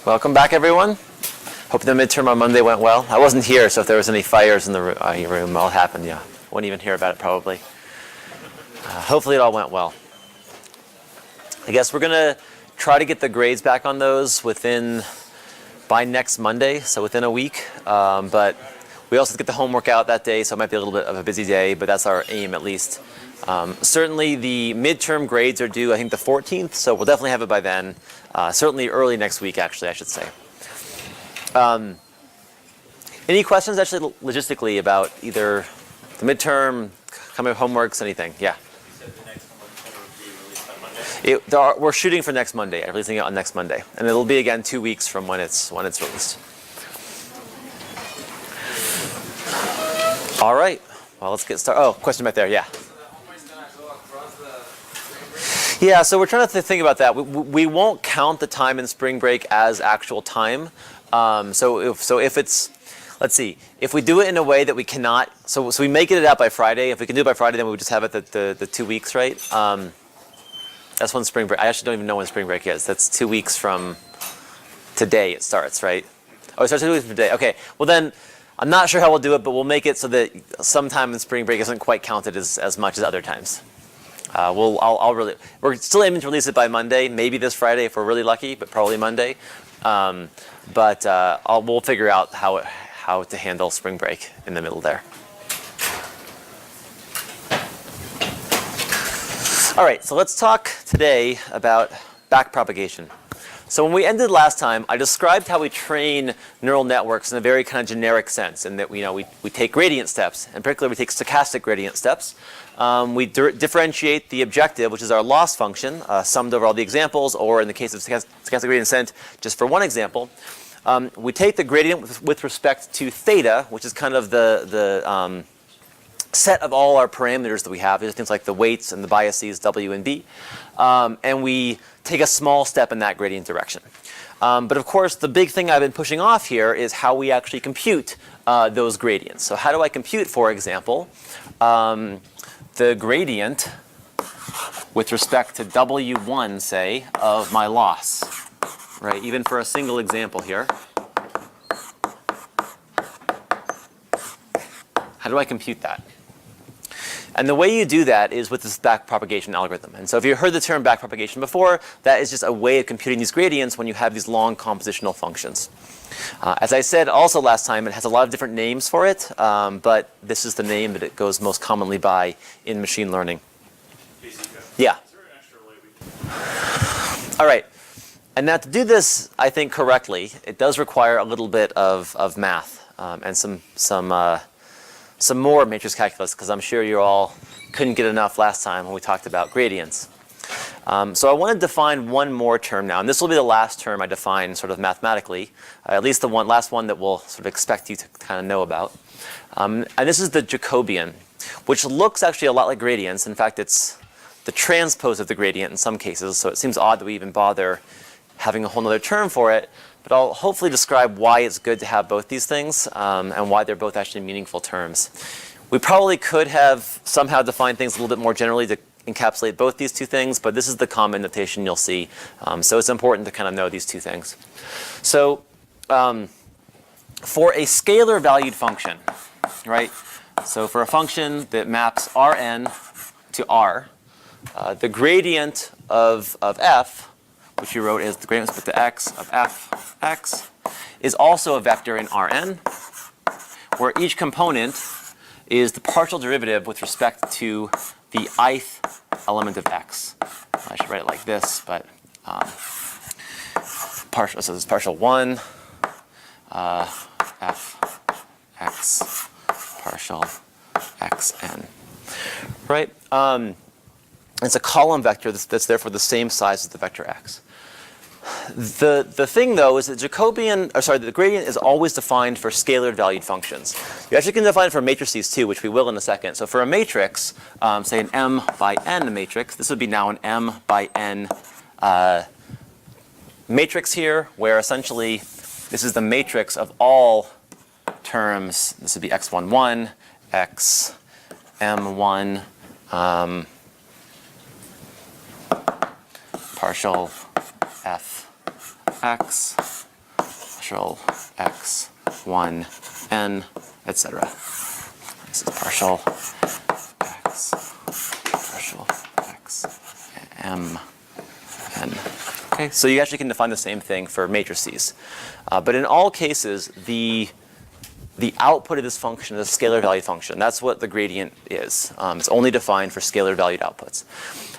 Welcome back, everyone. Hope the midterm on Monday went well. I wasn't here, so if there was any fires in the room, all happened, yeah. Wouldn't even hear about it, probably. Hopefully it all went well. I guess we're going to try to get the grades back on those by next Monday, so within a week. But we also have to get the homework out that day, so it might be a little bit of a busy day, but that's our aim at least. Certainly the midterm grades are due, I think, the 14th, so we'll definitely have it by then. Certainly early next week, actually, I should say. Any questions, actually, logistically about either the midterm, coming homeworks, anything? Yeah? You said the next one would be released on Monday? We're shooting for next Monday, releasing it on next Monday. And it'll be, again, 2 weeks from when it's released. All right. Well, let's get started. Oh, question back there. Yeah. Yeah, so we're trying to think about that. We won't count the time in spring break as actual time. So if it's, let's see, if we do it in a way that we cannot, so we make it out by Friday. If we can do it by Friday, then we would just have it the 2 weeks, right? That's when spring break, I actually don't even know when spring break is. That's 2 weeks from today it starts, right? Oh, it starts 2 weeks from today. Okay, well then, I'm not sure how we'll do it, but we'll make it so that sometime in spring break isn't quite counted as much as other times. We're still aiming to release it by Monday, maybe this Friday if we're really lucky, but probably Monday. We'll figure out how to handle spring break in the middle there. All right, so let's talk today about backpropagation. So when we ended last time, I described how we train neural networks in a very kind of generic sense, in that we take gradient steps, and particularly we take stochastic gradient steps. We differentiate the objective, which is our loss function, summed over all the examples, or in the case of stochastic gradient descent, just for one example. We take the gradient with respect to theta, which is kind of the set of all our parameters that we have. There's things like the weights and the biases, W and B. And we take a small step in that gradient direction. But of course, the big thing I've been pushing off here is how we actually compute those gradients. So how do I compute, for example, the gradient with respect to W1, say, of my loss, right? Even for a single example here. How do I compute that? And the way you do that is with this backpropagation algorithm. And so if you heard the term backpropagation before, that is just a way of computing these gradients when you have these long compositional functions. As I said also last time, it has a lot of different names for it, but this is the name that it goes most commonly by in machine learning. Yeah. Is there an extra way we can... All right. And now to do this, I think, correctly, it does require a little bit of math and some more matrix calculus, because I'm sure you all couldn't get enough last time when we talked about gradients. So I want to define one more term now, and this will be the last term I define sort of mathematically, at least the last one that we'll sort of expect you to kind of know about. And this is the Jacobian, which looks actually a lot like gradients. In fact, it's the transpose of the gradient in some cases, so it seems odd that we even bother having a whole other term for it. But I'll hopefully describe why it's good to have both these things and why they're both actually meaningful terms. We probably could have somehow defined things a little bit more generally to encapsulate both these two things, but this is the common notation you'll see. So it's important to kind of know these two things. So for a scalar valued function, right? So for a function that maps Rn to R, the gradient of f, which you wrote as the gradient with respect to x of fx, is also a vector in Rn, where each component is the partial derivative with respect to the ith element of x. I should write it like this, but so this is partial 1, fx, partial xn, right? It's a column vector that's therefore the same size as the vector x. The thing, though, is that the gradient is always defined for scalar valued functions. You actually can define it for matrices too, which we will in a second. So for a matrix, say an m by n matrix, this would be now an m by n matrix here, where essentially this is the matrix of all terms. This would be x11, x m1, partial f x partial x 1 n, etc. This is partial x partial x m n. Okay, so you actually can define the same thing for matrices. But in all cases, the output of this function is a scalar valued function. That's what the gradient is. It's only defined for scalar valued outputs.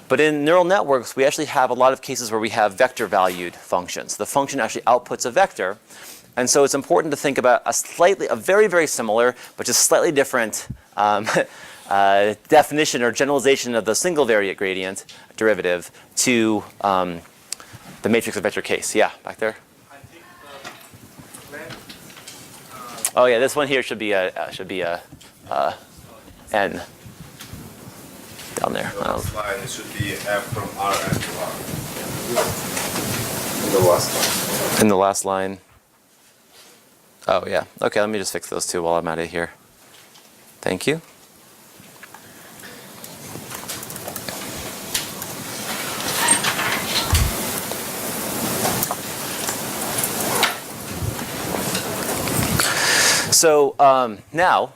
But in neural networks, we actually have a lot of cases where we have vector valued functions. The function actually outputs a vector. And so it's important to think about a very, very similar, but just slightly different definition or generalization of the single variate gradient derivative to the matrix of vector case. Yeah, back there. I think Oh yeah, this one here should be a n down there. The last line, it should be f from Rn to R. In the last line. In the last line. Oh yeah. Okay, let me just fix those two while I'm out of here. Thank you. So now,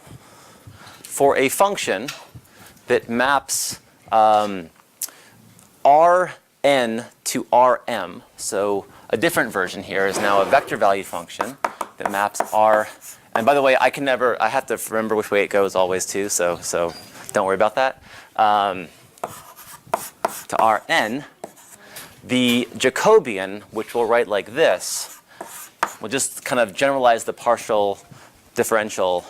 for a function that maps Rn to Rm, so a different version here is now a vector valued function that maps R. And by the way, I have to remember which way it goes always too, so don't worry about that. To Rn, the Jacobian, which we'll write like this, will just kind of generalize the partial differential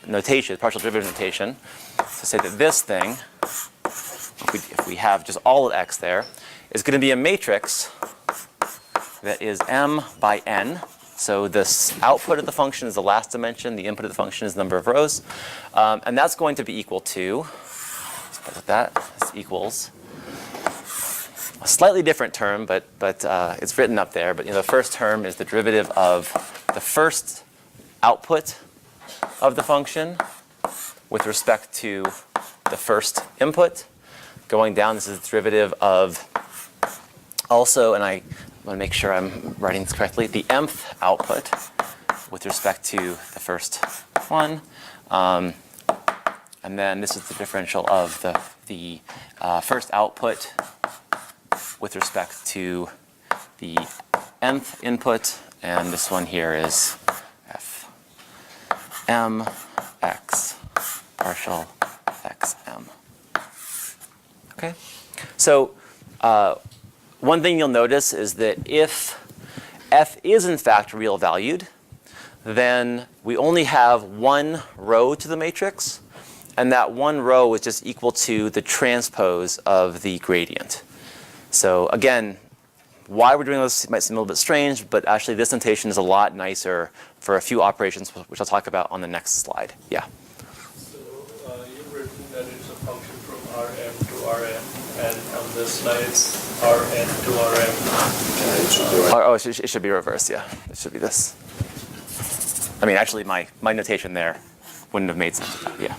notation, partial derivative notation, to say that this thing, if we have just all of x there, is going to be a matrix that is m by n. So this output of the function is the last dimension, the input of the function is the number of rows, and that's going to be equal to, let's put with that, this equals a slightly different term, but it's written up there. But the first term is the derivative of the first output of the function with respect to the first input. Going down, this is the derivative of also, and I want to make sure I'm writing this correctly, the mth output with respect to the first one. And then this is the differential of the first output with respect to the nth input. And this one here is m x partial x m. Okay, so one thing you'll notice is that if f is in fact real valued, then we only have one row to the matrix, and that one row is just equal to the transpose of the gradient. So again, why we're doing this might seem a little bit strange, but actually this notation is a lot nicer for a few operations, which I'll talk about on the next slide. Yeah. So you've written that it's a function from Rm to Rm, and on this slide it's Rn to Rm. It should be reversed. Yeah, it should be this. I mean, actually, my notation there wouldn't have made sense. Yeah.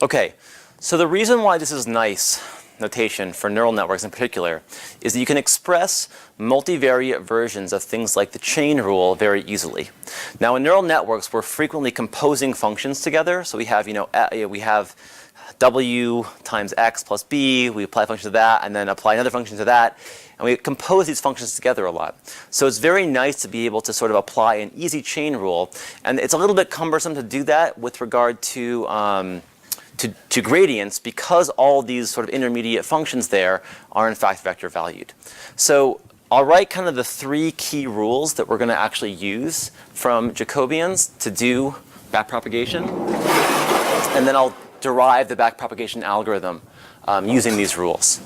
Okay, so the reason why this is nice notation for neural networks in particular is that you can express multivariate versions of things like the chain rule very easily. Now in neural networks, we're frequently composing functions together. So we have, we have w times x plus b, we apply a function to that, and then apply another function to that, and we compose these functions together a lot. So it's very nice to be able to sort of apply an easy chain rule, and it's a little bit cumbersome to do that with regard to gradients, because all these sort of intermediate functions there are in fact vector valued. So I'll write kind of the three key rules that we're going to actually use from Jacobians to do backpropagation, and then I'll derive the backpropagation algorithm using these rules.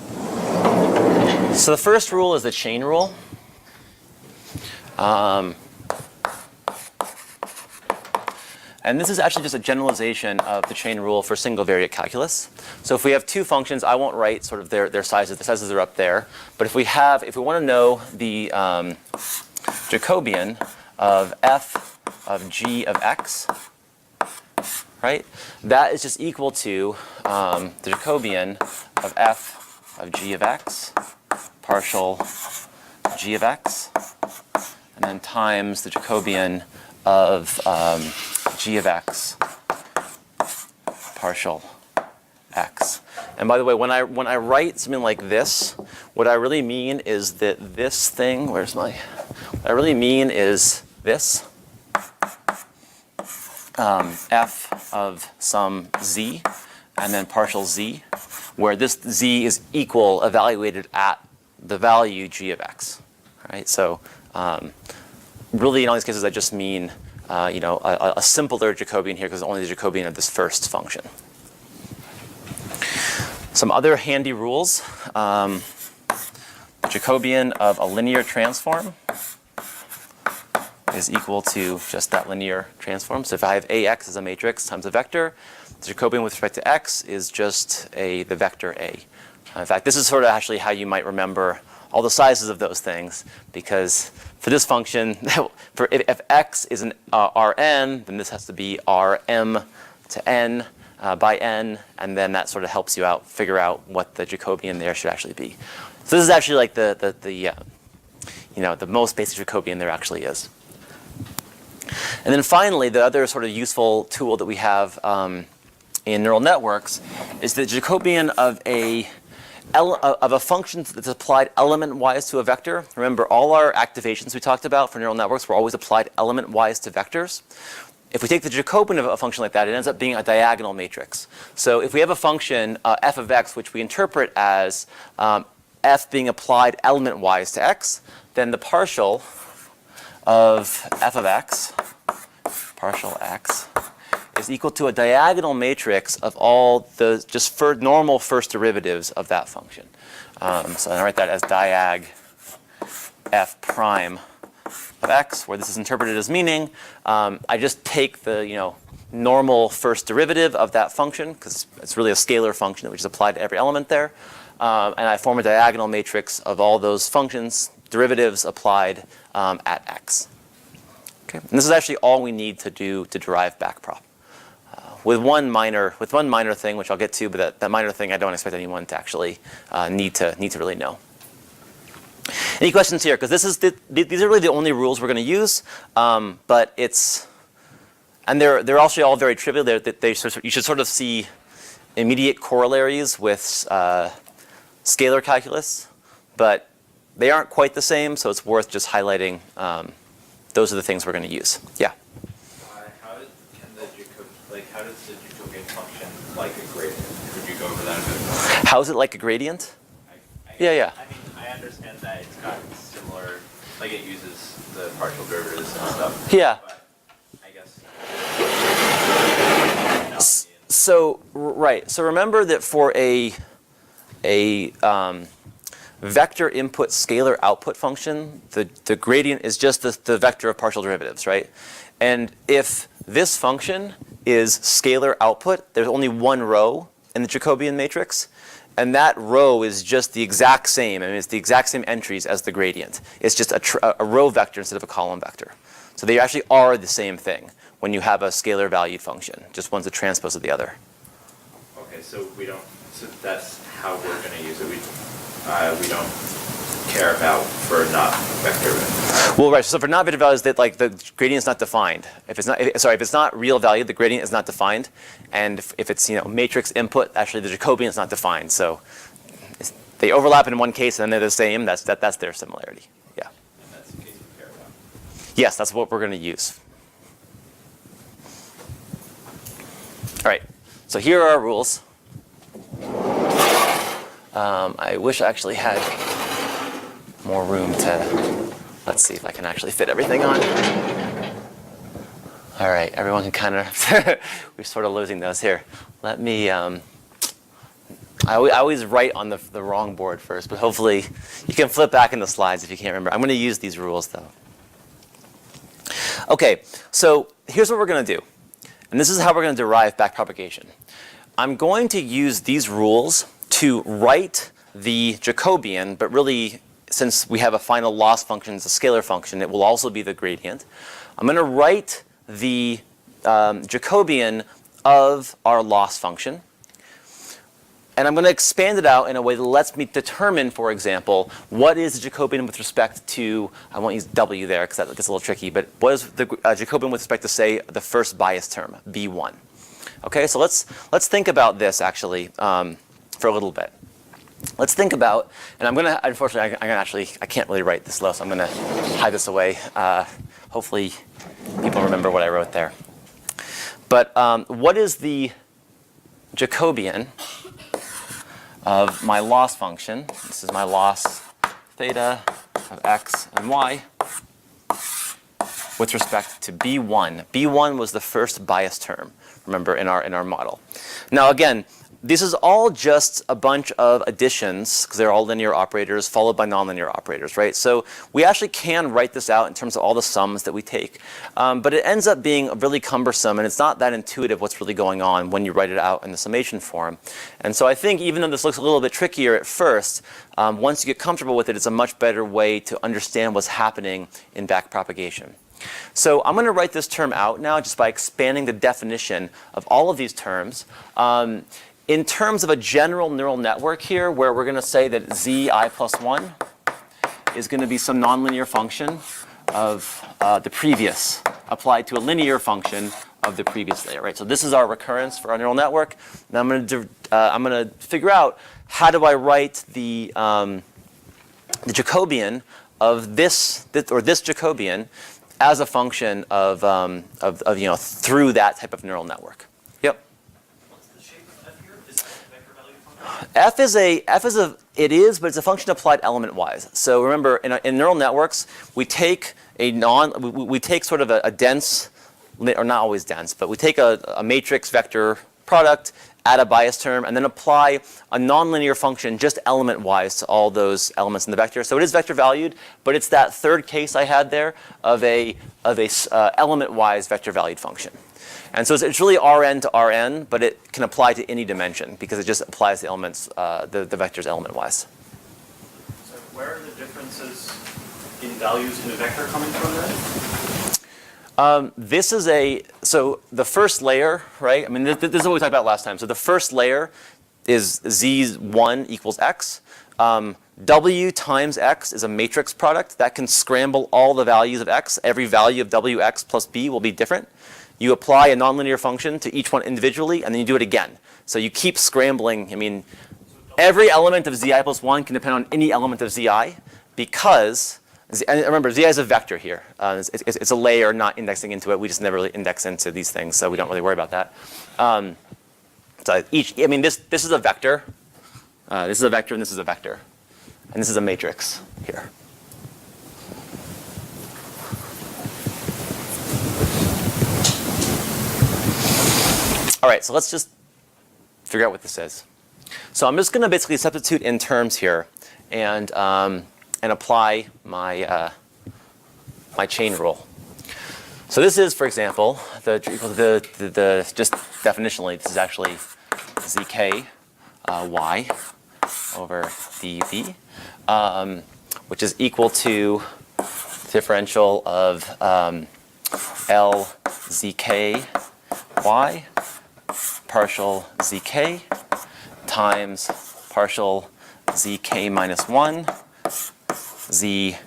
So the first rule is the chain rule. And this is actually just a generalization of the chain rule for single variate calculus. So if we have two functions, I won't write sort of their sizes. The sizes are up there. But if we want to know the Jacobian of f of g of x, right? That is just equal to the Jacobian of f of g of x, partial g of x, and then times the Jacobian of g of x, partial x. And by the way, when I write something like this, what I really mean is that this thing, what I really mean is this, f of some z, and then partial z, where this z is evaluated at the value g of x. Right? So really, in all these cases, I just mean a simpler Jacobian here because it's only the Jacobian of this first function. Some other handy rules. Jacobian of a linear transform is equal to just that linear transform. So if I have AX as a matrix times a vector, the Jacobian with respect to X is just the vector A. In fact, this is sort of actually how you might remember all the sizes of those things, because for this function, if X is an Rn, then this has to be Rm to n by n, and then that sort of helps you figure out what the Jacobian there should actually be. So this is actually like the most basic Jacobian there actually is. And then finally, the other sort of useful tool that we have in neural networks is the Jacobian of a function that's applied element-wise to a vector. Remember, all our activations we talked about for neural networks were always applied element-wise to vectors. If we take the Jacobian of a function like that, it ends up being a diagonal matrix. So if we have a function, f of x, which we interpret as f being applied element-wise to x, then the partial of f of x, partial x, is equal to a diagonal matrix of all the just normal first derivatives of that function. So I write that as diag f prime of x, where this is interpreted as meaning I just take the normal first derivative of that function, because it's really a scalar function that we just apply to every element there, and I form a diagonal matrix of all those functions derivatives applied at x. Okay, and this is actually all we need to do to derive backprop. With one minor thing, which I'll get to, but that minor thing I don't expect anyone to actually need to really know. Any questions here? Because these are really the only rules we're going to use, but they're actually all very trivial. You should sort of see immediate corollaries with scalar calculus, but they aren't quite the same, so it's worth just highlighting. Those are the things we're going to use. Yeah. How does the Jacobian function like a gradient? Could you go over that a bit more? How is it like a gradient? Yeah. I mean, I understand that it's got similar, like it uses the partial derivatives and stuff. Yeah. But I guess. So remember that for a vector input scalar output function, the gradient is just the vector of partial derivatives, right? And if this function is scalar output, there's only one row in the Jacobian matrix, and that row is just the exact same. I mean, it's the exact same entries as the gradient. It's just a row vector instead of a column vector. So they actually are the same thing when you have a scalar valued function. Just one's a transpose of the other. Okay, so that's how we're going to use it. We don't care about for not vector values. Well, right. So for not vector values, that the gradient is not defined. If it's not real value, the gradient is not defined, and if it's matrix input, actually the Jacobian is not defined. So they overlap in one case, and then they're the same. That's their similarity. Yeah. And that's the case we care about. Yes, that's what we're going to use. All right. So here are our rules. I wish I actually had more room to, let's see if I can actually fit everything on. All right, everyone can kind of, we're sort of losing those here. Let me, I always write on the wrong board first, but hopefully you can flip back in the slides if you can't remember. I'm going to use these rules though. Okay, so here's what we're going to do. And this is how we're going to derive backpropagation. I'm going to use these rules to write the Jacobian, but really, since we have a final loss function, it's a scalar function, it will also be the gradient. I'm going to write the Jacobian of our loss function. And I'm going to expand it out in a way that lets me determine, for example, what is the Jacobian with respect to, I won't use W there because that gets a little tricky, but what is the Jacobian with respect to, say, the first bias term, B1? Okay, so let's think about this actually for a little bit. Let's think about, and I'm going to, unfortunately, I can't really write this low, so I'm going to hide this away. Hopefully people remember what I wrote there. But what is the Jacobian of my loss function? This is my loss theta of x and y with respect to B1. B1 was the first bias term, remember, in our model. Now again, this is all just a bunch of additions, because they're all linear operators, followed by nonlinear operators, right? So we actually can write this out in terms of all the sums that we take. But it ends up being really cumbersome, and it's not that intuitive what's really going on when you write it out in the summation form. And so I think even though this looks a little bit trickier at first, once you get comfortable with it, it's a much better way to understand what's happening in backpropagation. So I'm going to write this term out now just by expanding the definition of all of these terms. In terms of a general neural network here, where we're going to say that zi plus 1 is going to be some nonlinear function of the previous applied to a linear function of the previous layer, right? So this is our recurrence for our neural network. Now I'm going to figure out how do I write the Jacobian of this Jacobian as a function of through that type of neural network. Yep. What's the shape of f here? Is that a vector value function? It is, but it's a function applied element-wise. So remember, in neural networks, we take sort of a dense, or not always dense, but we take a matrix vector product, add a bias term, and then apply a nonlinear function just element-wise to all those elements in the vector. So it is vector valued, but it's that third case I had there of a element-wise vector valued function. And so it's really Rn to Rn, but it can apply to any dimension because it just applies the elements, the vectors element-wise. So where are the differences in values in a vector coming from then? This is so the first layer, right? I mean, this is what we talked about last time. So the first layer is z1 equals x. W times x is a matrix product that can scramble all the values of x. Every value of wx plus b will be different. You apply a nonlinear function to each one individually, and then you do it again. So you keep scrambling. I mean, every element of zi plus 1 can depend on any element of zi because, and remember, zi is a vector here. It's a layer not indexing into it. We just never really index into these things, so we don't really worry about that. So this is a vector. This is a vector, and this is a vector. And this is a matrix here. All right, so let's just figure out what this is. So I'm just going to basically substitute in terms here and apply my my chain rule. So this is, for example, the just definitionally, this is actually zk y over dv, which is equal to differential of L zk y partial zk times partial zk minus 1 zk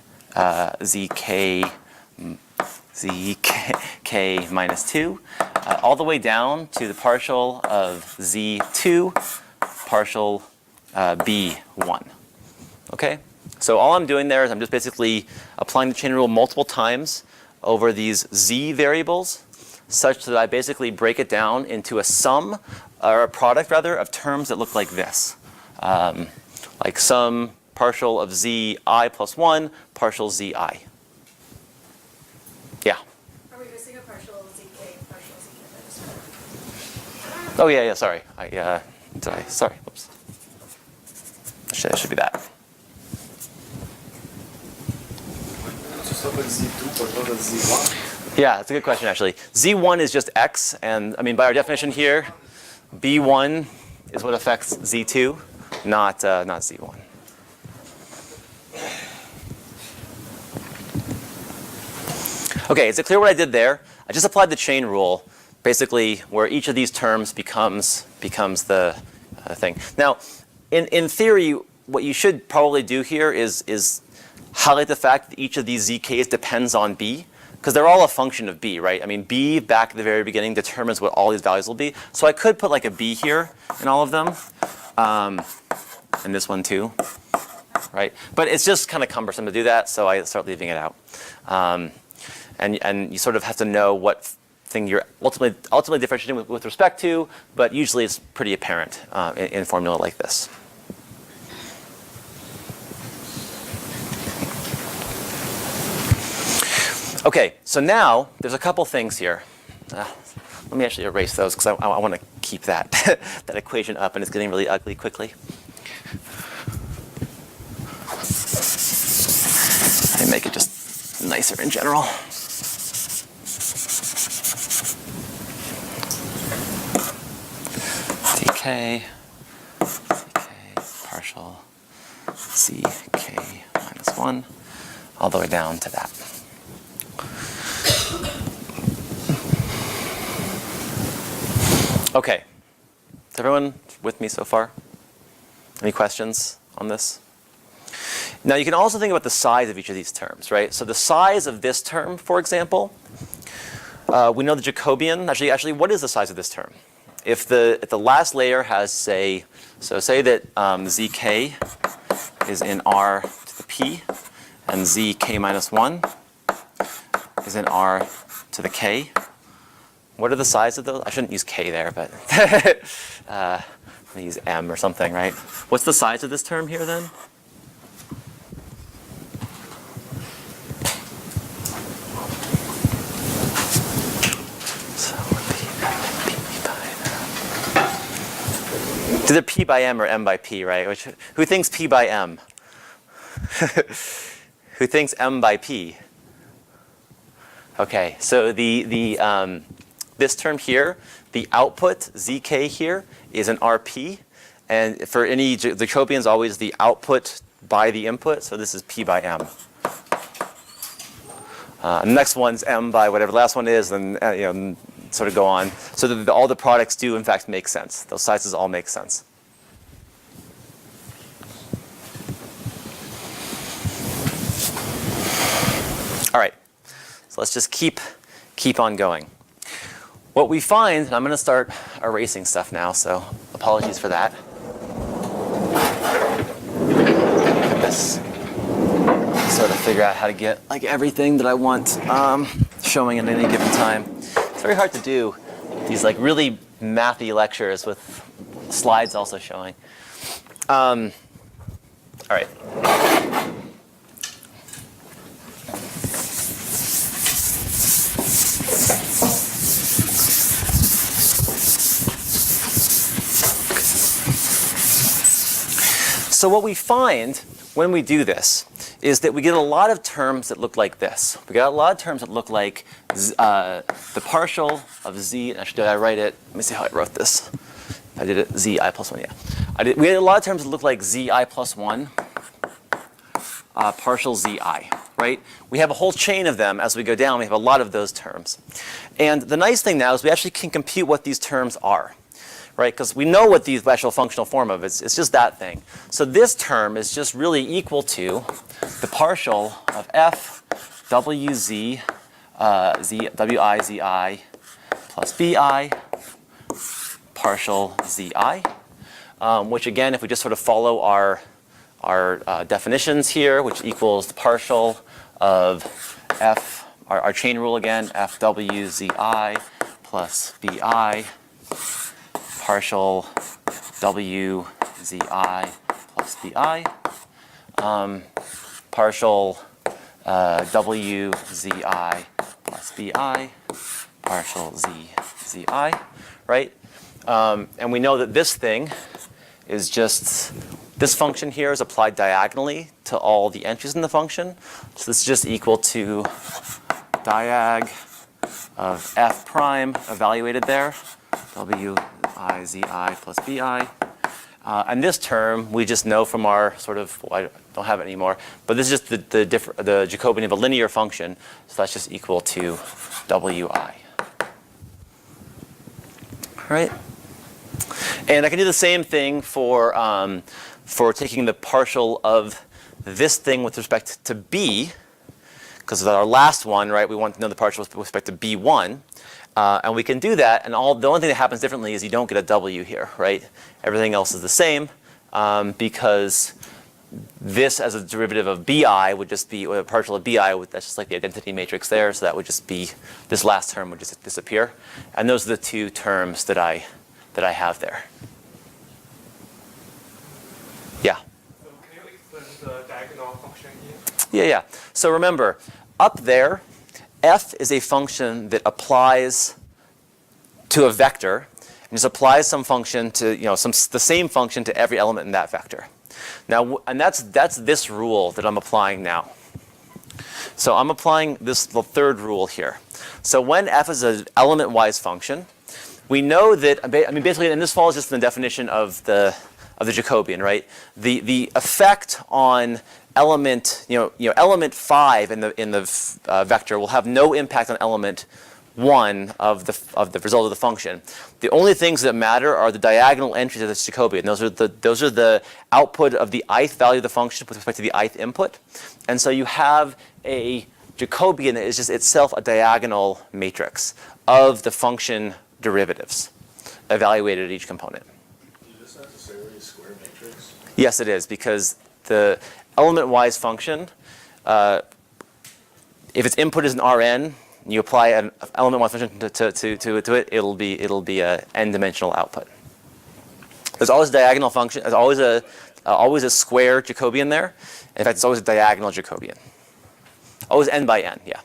minus 2 all the way down to the partial of z2 partial b1. Okay? So all I'm doing there is I'm just basically applying the chain rule multiple times over these z variables such that I basically break it down into a sum, or a product rather, of terms that look like this. Like sum partial of zi plus 1 partial zi. Yeah? Are we missing a partial zk, partial zk minus 1? Oh yeah, sorry. Sorry, whoops. It should be that. Yeah, that's a good question, actually. Z1 is just x, and I mean, by our definition here, B1 is what affects Z2, not Z1. Okay, is it clear what I did there? I just applied the chain rule, basically, where each of these terms becomes the thing. Now, in theory, what you should probably do here is highlight the fact that each of these zk's depends on b, because they're all a function of b, right? I mean, b back at the very beginning determines what all these values will be. So I could put like a b here in all of them, and this one too, right? But it's just kind of cumbersome to do that, so I start leaving it out. And you sort of have to know what thing you're ultimately differentiating with respect to, but usually it's pretty apparent in formula like this. Okay, so now there's a couple things here. Let me actually erase those because I want to keep that that equation up, and it's getting really ugly quickly. And make it just nicer in general. dk partial zk minus 1 all the way down to that. Okay, is everyone with me so far? Any questions on this? Now you can also think about the size of each of these terms, right? So the size of this term, for example, we know the Jacobian. Actually, what is the size of this term? If the last layer has, say that zk is in r to the p, and zk minus 1 is in r to the k. What are the size of those? I shouldn't use k there, but I'm going to use m or something, right? What's the size of this term here then? So it's either p by m or m by p, right? Who thinks p by m? Who thinks m by p? Okay, so this term here, the output, zk here, is an rp. And for any Jacobians, always the output by the input. So this is p by m. The next one's m by whatever the last one is, and sort of go on. So that all the products do, in fact, make sense. Those sizes all make sense. All right, so let's just keep on going. What we find, and I'm going to start erasing stuff now, so apologies for that. This sort of figure out how to get like everything that I want showing at any given time. It's very hard to do these like really mathy lectures with slides also showing. All right. So what we find when we do this is that we get a lot of terms that look like this. We got a lot of terms that look like the partial of z. Actually, did I write it? Let me see how I wrote this. I did it zi plus 1. Yeah, we had a lot of terms that look like zi plus 1, partial zi. Right? We have a whole chain of them as we go down. We have a lot of those terms. And the nice thing now is we actually can compute what these terms are. Right? Because we know what the actual functional form of it is. It's just that thing. So this term is just really equal to the partial of f wz wi zi plus bi partial zi, which again, if we just sort of follow our definitions here, which equals the partial of f, our chain rule again, f w zi plus bi partial w zi plus bi, partial w zi plus bi, partial zi, right? And we know that this thing is just, this function here is applied diagonally to all the entries in the function. So this is just equal to diag of f prime evaluated there, w I zi plus bi. And this term we just know from our sort of, well, I don't have it anymore, but this is just the Jacobian of a linear function, so that's just equal to wi. All right? And I can do the same thing for taking the partial of this thing with respect to b, because our last one, right, we want to know the partial with respect to b1. And we can do that, and the only thing that happens differently is you don't get a w here, right? Everything else is the same, because this as a derivative of bi would just be, or a partial of bi, that's just like the identity matrix there, so that would just be, this last term would just disappear. And those are the two terms that I have there. Yeah? So can you explain the diagonal function here? Yeah. So remember, up there, f is a function that applies to a vector, and just applies some function to, the same function to every element in that vector. Now, and that's this rule that I'm applying now. So I'm applying the third rule here. So when f is an element-wise function, we know that, basically, and this follows just from the definition of the Jacobian, right? The effect on element, element 5 in the vector will have no impact on element 1 of the result of the function. The only things that matter are the diagonal entries of this Jacobian. Those are the output of the ith value of the function with respect to the ith input. And so you have a Jacobian that is just itself a diagonal matrix of the function derivatives evaluated at each component. Is this necessarily a square matrix? Yes, it is, because the element-wise function, if its input is an Rn, you apply an element-wise function to it, it'll be a n-dimensional output. There's always a diagonal function. There's always a square Jacobian there. In fact, it's always a diagonal Jacobian. Always n by n, yeah.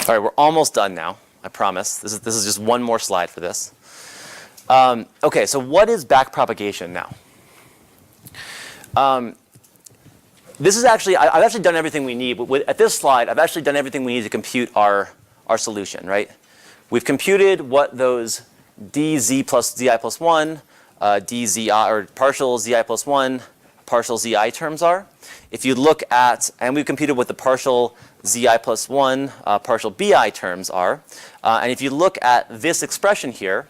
All right, we're almost done now. I promise. This is just one more slide for this. Okay, so what is backpropagation now? This is actually, I've actually done everything we need. But at this slide, I've actually done everything we need to compute our solution, right? We've computed what those dz plus zi plus 1, dzi, or partial zi plus 1, partial zi terms are. If you look at, and we've computed what the partial zi plus 1, partial bi terms are. And if you look at this expression here,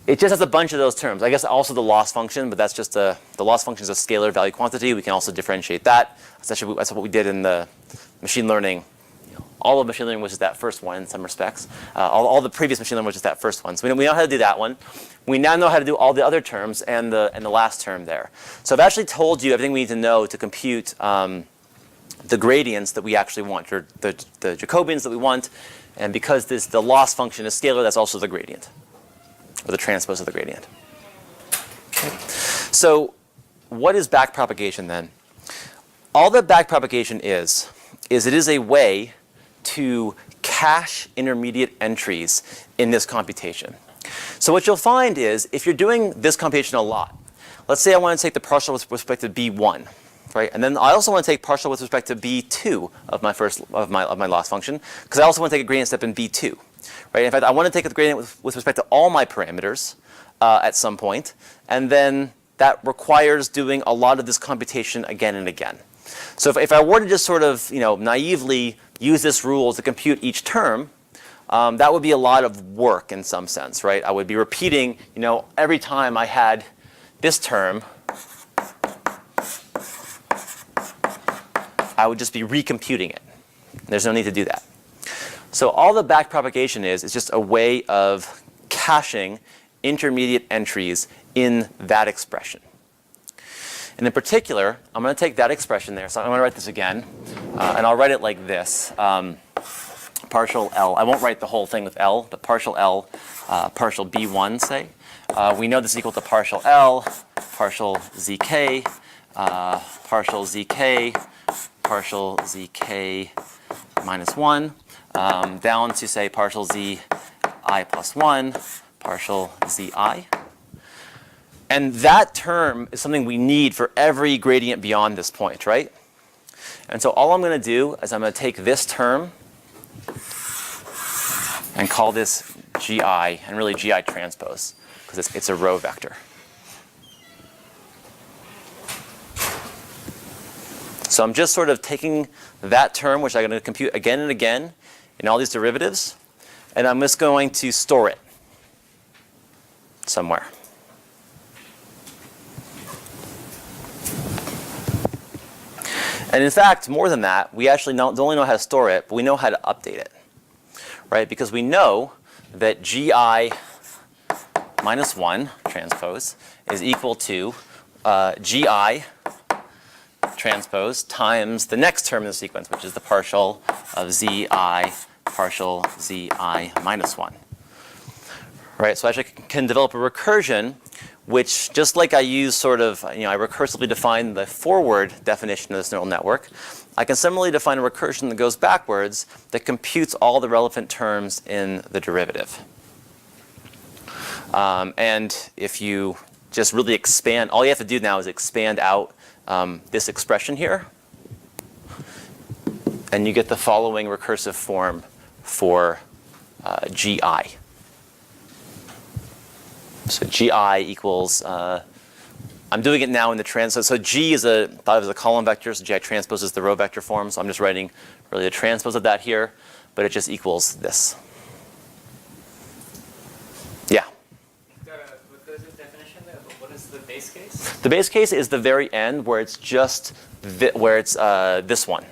it just has a bunch of those terms. I guess also the loss function, but that's just the loss function is a scalar value quantity. We can also differentiate that. That's what we did in the machine learning. All of machine learning was just that first one in some respects. All the previous machine learning was just that first one. So we know how to do that one. We now know how to do all the other terms and the last term there. So I've actually told you everything we need to know to compute the gradients that we actually want, or the Jacobians that we want. And because the loss function is scalar, that's also the gradient, or the transpose of the gradient. Okay. So what is backpropagation then? All that backpropagation is it is a way to cache intermediate entries in this computation. So what you'll find is, if you're doing this computation a lot, let's say I want to take the partial with respect to b1, right? And then I also want to take partial with respect to b2 of my loss function, because I also want to take a gradient step in b2, right? In fact, I want to take a gradient with respect to all my parameters at some point, and then that requires doing a lot of this computation again and again. So if I were to just sort of, naively use this rule to compute each term, that would be a lot of work in some sense, right? I would be repeating, every time I had this term, I would just be recomputing it. There's no need to do that. So all the backpropagation is just a way of caching intermediate entries in that expression. And in particular, I'm going to take that expression there. So I'm going to write this again. And I'll write it like this. Partial L. I won't write the whole thing with L, but partial L, partial B1, say. We know this is equal to partial L, partial ZK, partial ZK, partial ZK minus 1, down to, say, partial ZI plus 1, partial ZI. And that term is something we need for every gradient beyond this point, right? And so all I'm going to do is I'm going to take this term and call this GI, and really GI transpose, because it's a row vector. So I'm just sort of taking that term, which I'm going to compute again and again in all these derivatives, and I'm just going to store it somewhere. And in fact, more than that, we actually not only know how to store it, but we know how to update it, right? Because we know that GI minus 1 transpose is equal to GI transpose times the next term in the sequence, which is the partial of ZI partial ZI minus 1. Right, so I actually can develop a recursion which, just like I use sort of, I recursively define the forward definition of this neural network, I can similarly define a recursion that goes backwards that computes all the relevant terms in the derivative. And if you just really expand, all you have to do now is expand out this expression here, and you get the following recursive form for GI. So GI equals, I'm doing it now in the transpose. So G is thought of as a column vector, so GI transpose is the row vector form. So I'm just writing really the transpose of that here, but it just equals this. Yeah? What goes with definition there? What is the base case? The base case is the very end where it's just, this one.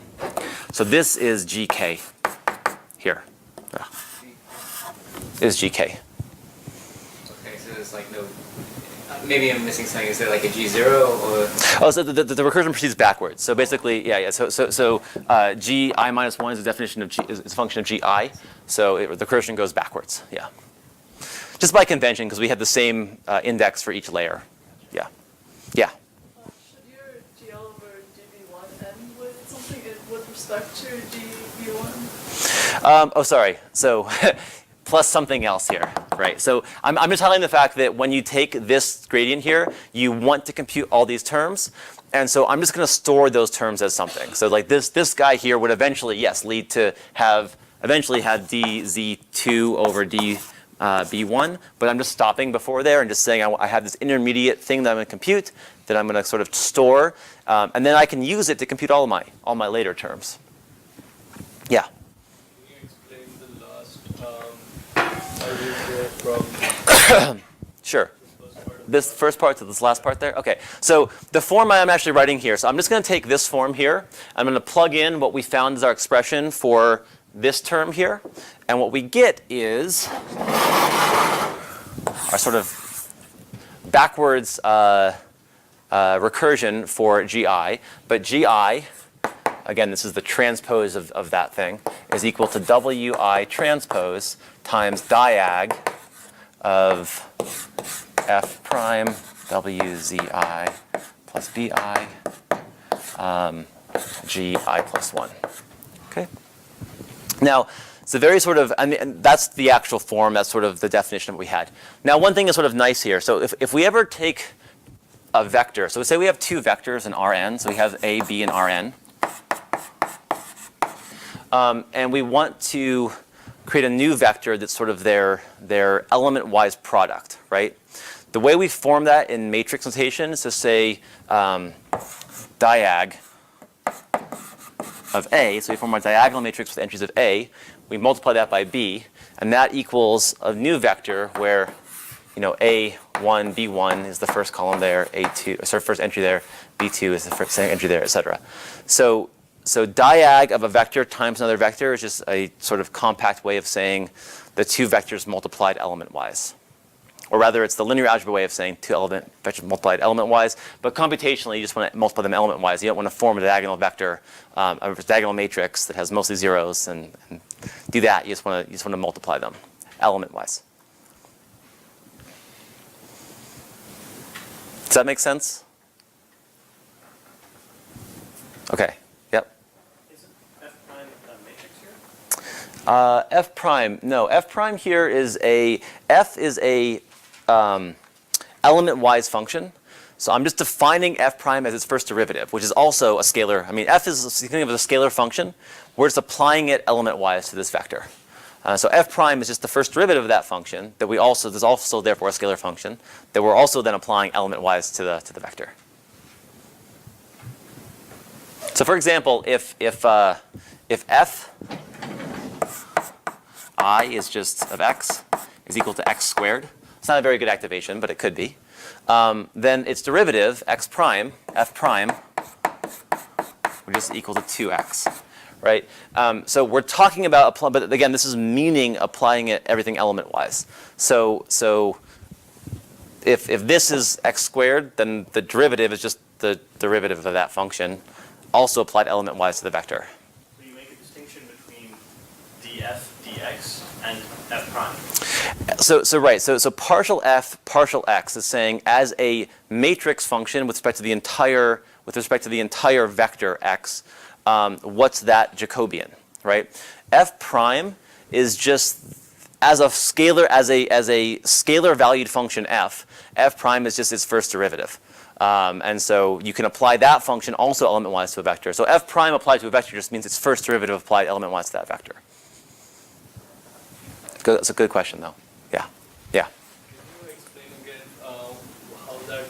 So this is GK here. Is GK. There's like no, maybe I'm missing something. Is there like a G0 or? Oh, so the recursion proceeds backwards. So basically, yeah. So GI minus 1 is the definition of G, is a function of GI. So the recursion goes backwards. Yeah. Just by convention, because we have the same index for each layer. Yeah. Yeah. Should your GL over DB1 end with something with respect to DB1? Oh, sorry. So. Plus something else here, right? So I'm just highlighting the fact that when you take this gradient here, you want to compute all these terms. And so I'm just going to store those terms as something. So like this guy here would eventually, yes, lead to eventually have dz2 over db1. But I'm just stopping before there and just saying I have this intermediate thing that I'm going to compute that I'm going to sort of store. And then I can use it to compute all my later terms. Yeah. Sure. This first part to this last part there? Okay. So the form I'm actually writing here, so I'm just going to take this form here. I'm going to plug in what we found as our expression for this term here. And what we get is our sort of backwards recursion for GI. But GI, again, this is the transpose of that thing, is equal to WI transpose times diag of F prime WZI plus BI GI plus 1. Okay. Now, it's a very sort of, and that's the actual form, that's sort of the definition that we had. Now, one thing is sort of nice here. So if we ever take a vector, so say we have two vectors in Rn, so we have A, B, and Rn. And we want to create a new vector that's sort of their element-wise product, right? The way we form that in matrix notation is to say diag of A. So we form our diagonal matrix with entries of A. We multiply that by B, and that equals a new vector where, A1, B1 is the first column there, A2, sorry, first entry there, B2 is the second entry there, etc. So diag of a vector times another vector is just a sort of compact way of saying the two vectors multiplied element-wise. Or rather, it's the linear algebra way of saying two vectors multiplied element-wise. But computationally, you just want to multiply them element-wise. You don't want to form a diagonal vector, a diagonal matrix that has mostly zeros and do that. You just want to multiply them element-wise. Does that make sense? Okay. F prime, no. F prime here is F is a element-wise function. So I'm just defining F prime as its first derivative, which is also a scalar. I mean, F is think of it as a scalar function. We're just applying it element-wise to this vector. So F prime is just the first derivative of that function that there's also therefore a scalar function that we're also then applying element-wise to the vector. So for example, if f I is just of x is equal to x squared, it's not a very good activation, but it could be, then its derivative, x prime, f prime, which is equal to 2x, right? So we're talking about, but again, this is meaning applying it everything element-wise. So if this is x squared, then the derivative is just the derivative of that function, also applied element-wise to the vector. So you make a distinction between df, dx, and f prime. So partial f, partial x is saying as a matrix function with respect to the entire vector x, what's that Jacobian, right? F prime is just as a scalar valued function f prime is just its first derivative. And so you can apply that function also element-wise to a vector. So f prime applied to a vector just means its first derivative applied element-wise to that vector. That's a good question, though. Yeah. Can you explain again how that,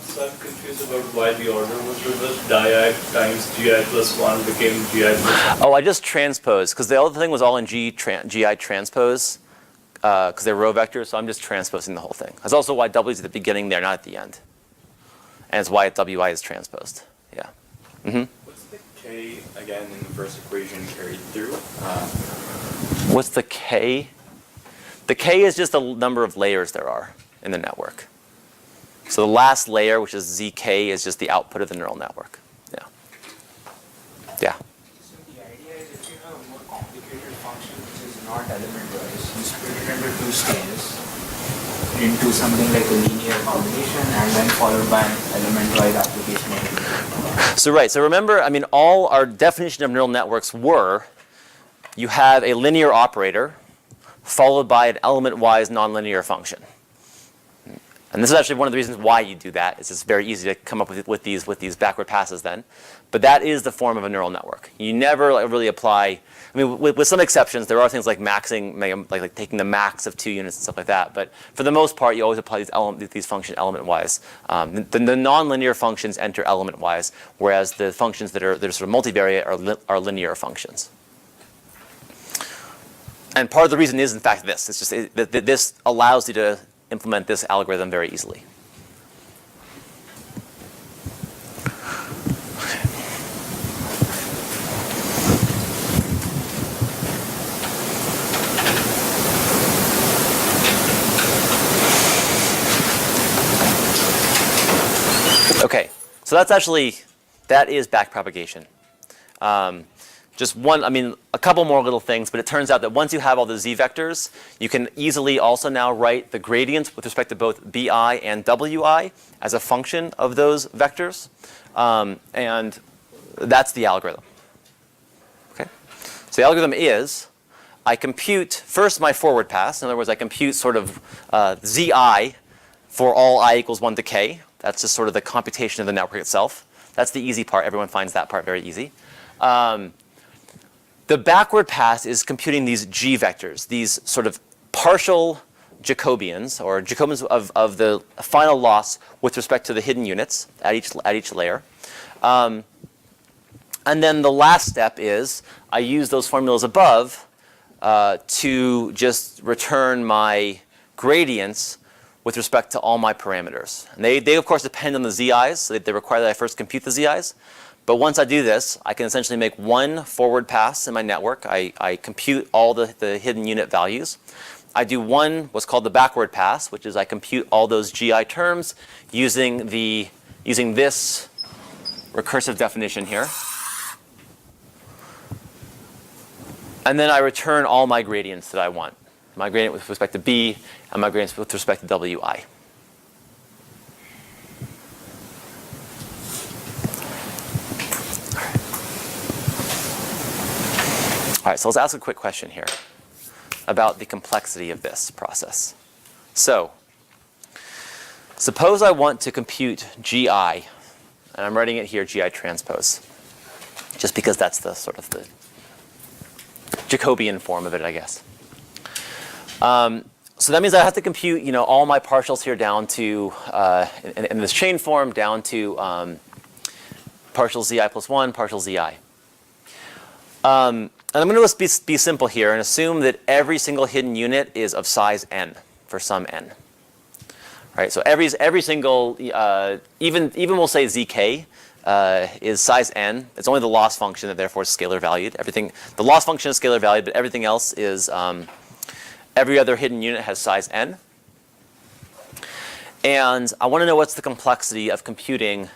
so I'm confused about why the order was reversed. Di times gi plus 1 became gi plus 1. Oh, I just transposed, because the other thing was all in GI transpose, because they're row vectors, so I'm just transposing the whole thing. That's also why W is at the beginning there, not at the end. And it's why WI is transposed. Yeah. What's the k again in the first equation carried through? What's the K? The K is just the number of layers there are in the network. So the last layer, which is ZK, is just the output of the neural network. Yeah. Yeah. So the idea is if you have a more complicated function which is not element-wise, you split it into two stages, into something like a linear combination and then followed by an element-wise application of it. So right. So remember, I mean, all our definition of neural networks were you have a linear operator followed by an element-wise nonlinear function. And this is actually one of the reasons why you do that. It's just very easy to come up with these backward passes then. But that is the form of a neural network. You never really apply, I mean, with some exceptions, there are things like maxing, like taking the max of 2 units and stuff like that. But for the most part, you always apply these functions element-wise. The nonlinear functions enter element-wise, whereas the functions that are sort of multivariate are linear functions. And part of the reason is, in fact, this. It's just that this allows you to implement this algorithm very easily. Okay, so that is backpropagation. Just one, I mean, a couple more little things, but it turns out that once you have all the z vectors, you can easily also now write the gradients with respect to both bi and wi as a function of those vectors. And that's the algorithm. Okay? So the algorithm is, I compute first my forward pass. In other words, I compute sort of zi for all I equals 1 to k. That's just sort of the computation of the network itself. That's the easy part. Everyone finds that part very easy. The backward pass is computing these g vectors, these sort of partial Jacobians, or Jacobians of the final loss with respect to the hidden units at each layer. And then the last step is I use those formulas above to just return my gradients with respect to all my parameters. And they of course depend on the zi's, so they require that I first compute the zi's. But once I do this, I can essentially make one forward pass in my network. I compute all the hidden unit values. I do one what's called the backward pass, which is I compute all those GI terms using this recursive definition here. And then I return all my gradients that I want. My gradient with respect to B and my gradients with respect to WI. All right, so let's ask a quick question here about the complexity of this process. So, suppose I want to compute GI, and I'm writing it here GI transpose, just because that's the sort of the Jacobian form of it, I guess. So that means I have to compute, all my partials here down to, in this chain form, down to partial zi plus 1, partial zi. And I'm going to be simple here and assume that every single hidden unit is of size n for some n. Right, so every single, even we'll say zk is size n. It's only the loss function that therefore is scalar valued. The loss function is scalar valued, but everything else is, every other hidden unit has size n. And I want to know what's the complexity of computing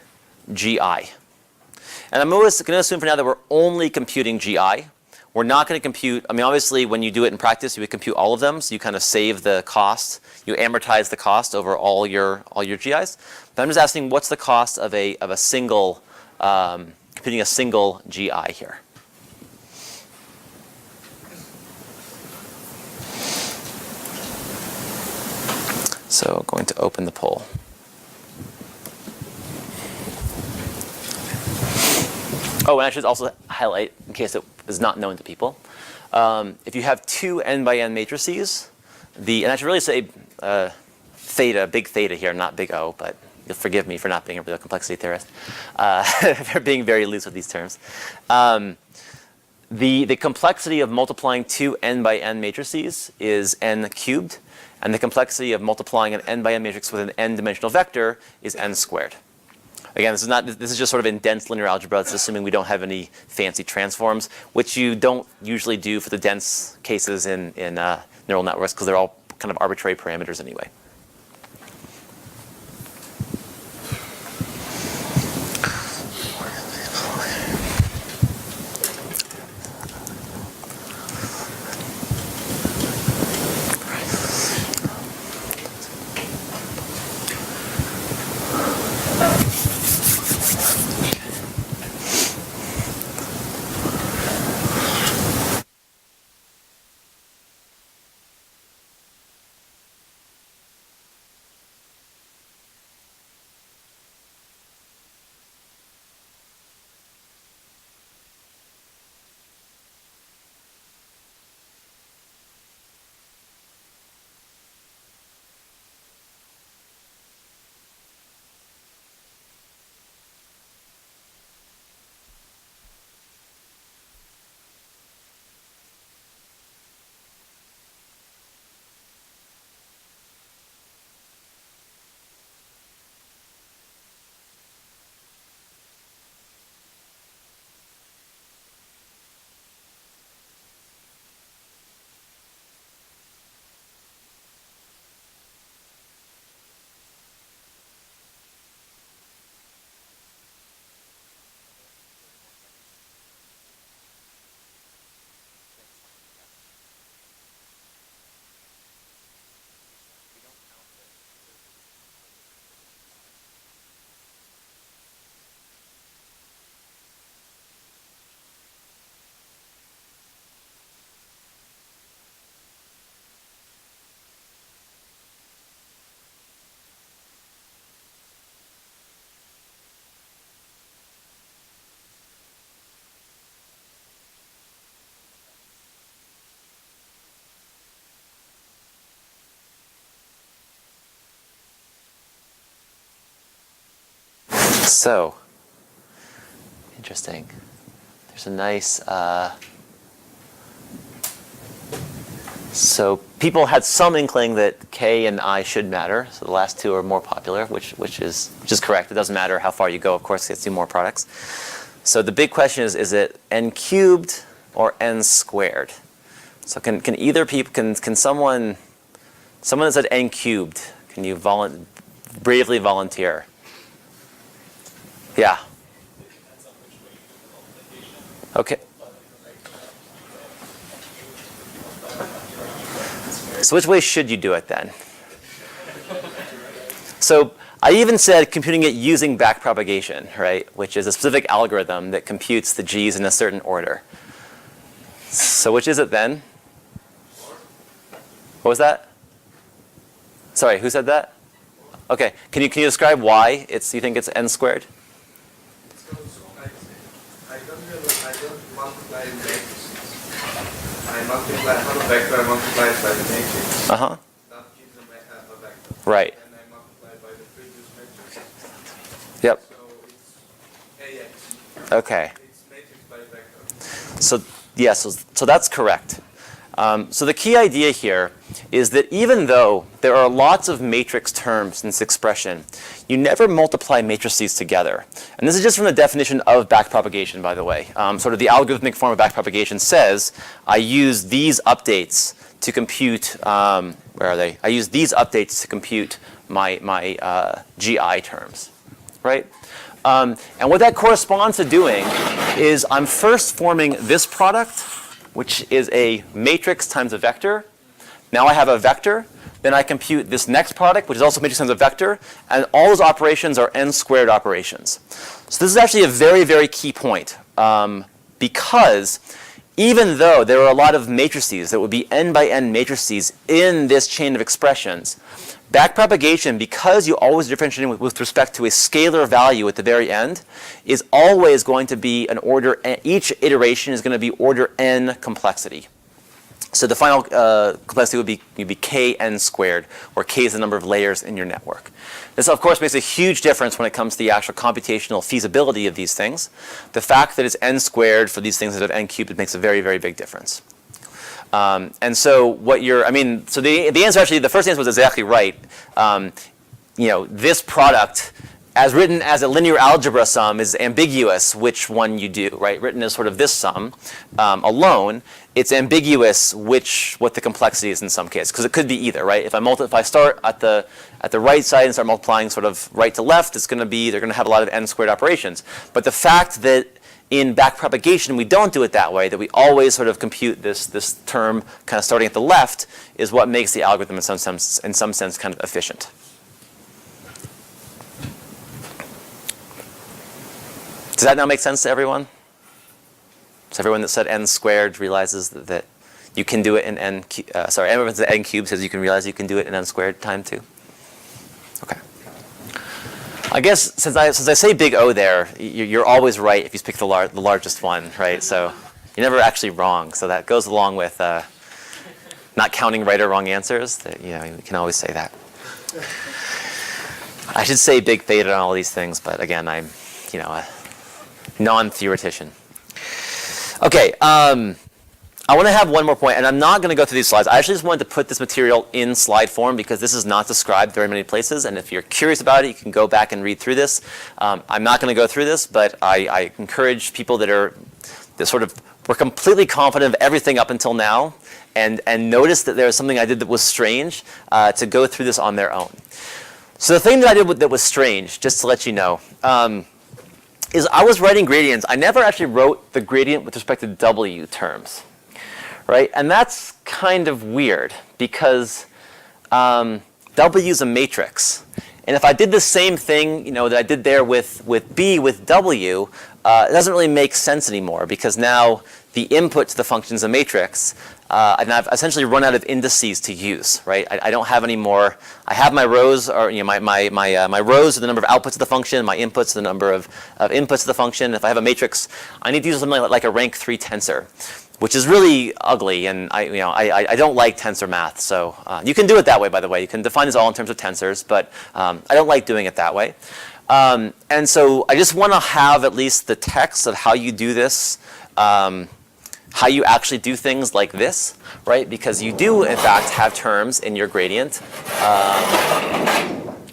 gi. And I'm always going to assume for now that we're only computing gi. We're not going to compute, I mean, obviously when you do it in practice, you would compute all of them, so you kind of save the cost. You amortize the cost over all your GIs. But I'm just asking, what's the cost of a single, computing a single GI here? So going to open the poll. Oh, and I should also highlight, in case it is not known to people, if you have two n by n matrices, and I should really say theta, big theta here, not big O, but you'll forgive me for not being a real complexity theorist, for being very loose with these terms. The complexity of multiplying two n by n matrices is n cubed, and the complexity of multiplying an n by n matrix with an n-dimensional vector is n squared. Again, this is just sort of in dense linear algebra. It's assuming we don't have any fancy transforms, which you don't usually do for the dense cases in neural networks because they're all kind of arbitrary parameters anyway. So, interesting. There's a nice, so people had some inkling that K and I should matter. So the last two are more popular, which is correct. It doesn't matter how far you go, of course, it gets you more products. So the big question is it n cubed or n squared? So can either people, can someone that said n cubed, can you bravely volunteer? Yeah. Okay. So which way should you do it then? So I even said computing it using backpropagation, right? Which is a specific algorithm that computes the G's in a certain order. So which is it then? What was that? Sorry, who said that? Okay, can you describe why you think it's n squared? I don't multiply matrices. I have a vector, I multiply it by the matrix. Uh-huh. That gives them a vector. Right. And I multiply by the previous matrix. Yep. So it's AX Okay. It's matrix by vector. So yes, so that's correct. So the key idea here is that even though there are lots of matrix terms in this expression, you never multiply matrices together. And this is just from the definition of backpropagation, by the way. Sort of the algorithmic form of backpropagation says, I use these updates to compute, where are they? I use these updates to compute my GI terms, right? And what that corresponds to doing is I'm first forming this product, which is a matrix times a vector. Now I have a vector. Then I compute this next product, which is also matrix times a vector. And all those operations are n squared operations. So this is actually a very, very key point. Because even though there are a lot of matrices that would be n by n matrices in this chain of expressions, backpropagation, because you always differentiate with respect to a scalar value at the very end, is always going to be an order, each iteration is going to be order n complexity. So the final complexity would be kn squared, where k is the number of layers in your network. This, of course, makes a huge difference when it comes to the actual computational feasibility of these things. The fact that it's n squared for these things that have n cubed, it makes a very, very big difference. And so what you're, I mean, so the answer actually, the first answer was exactly right. You know, this product, as written as a linear algebra sum, is ambiguous which one you do, right? Written as sort of this sum alone, it's ambiguous what the complexity is in some cases, because it could be either, right? If I start at the right side and start multiplying sort of right to left, it's going to be, they're going to have a lot of n squared operations. But the fact that in backpropagation, we don't do it that way, that we always sort of compute this term kind of starting at the left, is what makes the algorithm in some sense kind of efficient. Does that now make sense to everyone? So everyone that said n squared realizes that you can do it in everyone that said n cubed says you can realize you can do it in n squared time too? Okay. I guess since I say big O there, you're always right if you pick the largest one, right? So you're never actually wrong. So that goes along with not counting right or wrong answers. That, you know, you can always say that. I should say big theta on all these things, but again, I'm, you know, a non-theoretician. Okay. I want to have one more point, and I'm not going to go through these slides. I actually just wanted to put this material in slide form because this is not described very many places, and if you're curious about it, you can go back and read through this. I'm not going to go through this, but I encourage people that were completely confident of everything up until now and noticed that there was something I did that was strange to go through this on their own. So the thing that I did that was strange, just to let you know, is I was writing gradients. I never actually wrote the gradient with respect to W terms. Right? And that's kind of weird because W is a matrix. And if I did the same thing, you know, that I did there with B with W, it doesn't really make sense anymore because now the input to the function is a matrix, and I've essentially run out of indices to use, right? I don't have any more. I have my rows, or you know, my rows are the number of outputs of the function, my inputs are the number of inputs of the function. If I have a matrix, I need to use something like a rank 3 tensor, which is really ugly, and I don't like tensor math. So you can do it that way, by the way. You can define this all in terms of tensors, but I don't like doing it that way. And so I just want to have at least the text of how you do this, how you actually do things like this, right? Because you do, in fact, have terms in your gradient.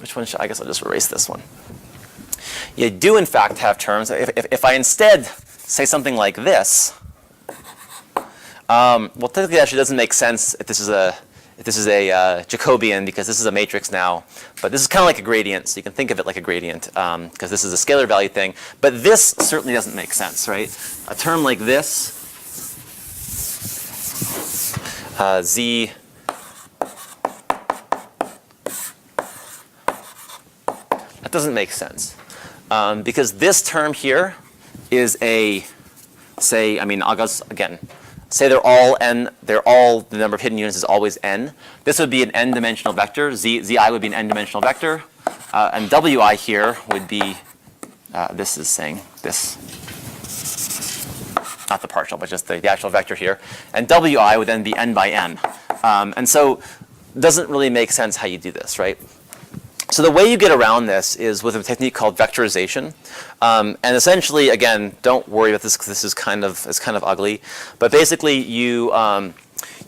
Which one should I guess I'll just erase this one. You do, in fact, have terms. If I instead say something like this, well, technically, it actually doesn't make sense if this is a Jacobian because this is a matrix now. But this is kind of like a gradient, so you can think of it like a gradient because this is a scalar value thing. But this certainly doesn't make sense, right? A term like this, Z, that doesn't make sense because this term here is a, I'll go again. Say they're all n. The number of hidden units is always n. This would be an n-dimensional vector. Zi would be an n-dimensional vector, and Wi here would be. This is saying this, not the partial, but just the actual vector here. And Wi would then be n by n. And so, it doesn't really make sense how you do this, right? So the way you get around this is with a technique called vectorization, and essentially, again, don't worry about this because this is kind of ugly. But basically, you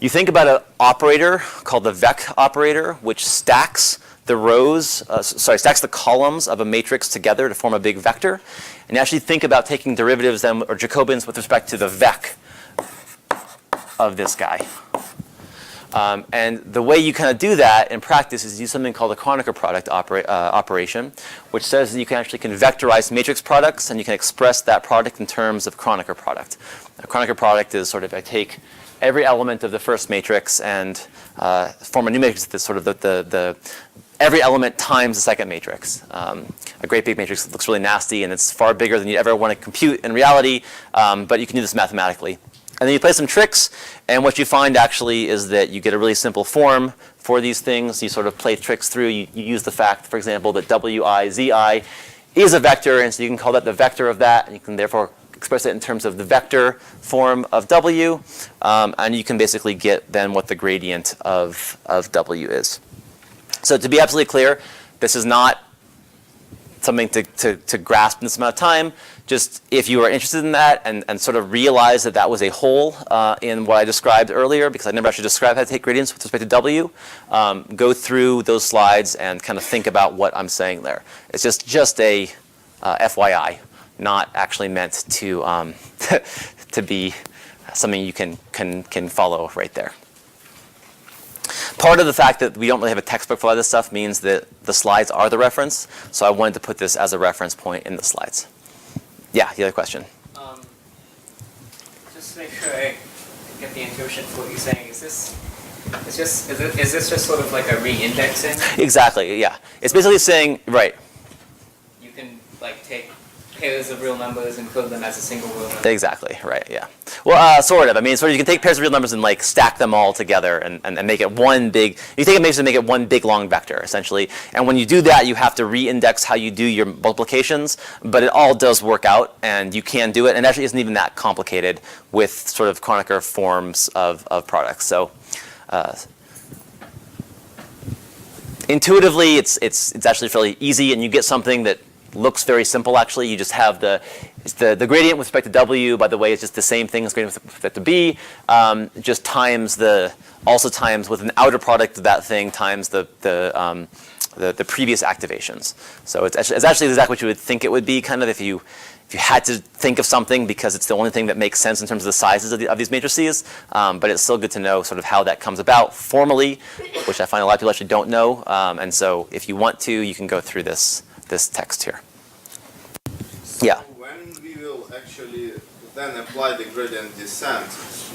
think about an operator called the vec operator, which stacks the rows, stacks the columns of a matrix together to form a big vector, and you actually think about taking derivatives then or Jacobians with respect to the vec of this guy. And the way you kind of do that in practice is use something called the Kronecker product operation, which says that you can actually vectorize matrix products and you can express that product in terms of Kronecker product. A Kronecker product is sort of I take every element of the first matrix and form a new matrix that's sort of the every element times the second matrix. A great big matrix that looks really nasty and it's far bigger than you ever want to compute in reality, but you can do this mathematically. And then you play some tricks, and what you find actually is that you get a really simple form for these things. You sort of play tricks through. You use the fact, for example, that wi, zi is a vector, and so you can call that the vector of that, and you can therefore express it in terms of the vector form of w, and you can basically get then what the gradient of w is. So to be absolutely clear, this is not something to grasp in this amount of time. Just if you are interested in that and sort of realize that that was a hole in what I described earlier, because I never actually described how to take gradients with respect to W, go through those slides and kind of think about what I'm saying there. It's just a FYI, not actually meant to to be something you can follow right there. Part of the fact that we don't really have a textbook for a lot of this stuff means that the slides are the reference, so I wanted to put this as a reference point in the slides. Yeah, the other question. Just to make sure I get the intuition for what you're saying, is this just sort of like a re-indexing? Exactly, yeah. It's basically saying, right. You can like take pairs of real numbers and code them as a single real number. Exactly, right, yeah. Well, sort of. I mean, sort of you can take pairs of real numbers and like stack them all together and make it one big, you take a matrix and make it one big long vector, essentially. And when you do that, you have to re-index how you do your multiplications, but it all does work out and you can do it. And actually isn't even that complicated with sort of Kronecker forms of products. So intuitively, it's actually fairly easy and you get something that looks very simple actually. You just have the gradient with respect to W, by the way, is just the same thing as gradient with respect to B, just times times with an outer product of that thing times the previous activations. So it's actually exactly what you would think it would be, kind of if you had to think of something, because it's the only thing that makes sense in terms of the sizes of these matrices. But it's still good to know sort of how that comes about formally, which I find a lot of people actually don't know. And so if you want to, you can go through this text here. So yeah. When we will actually then apply the gradient descent,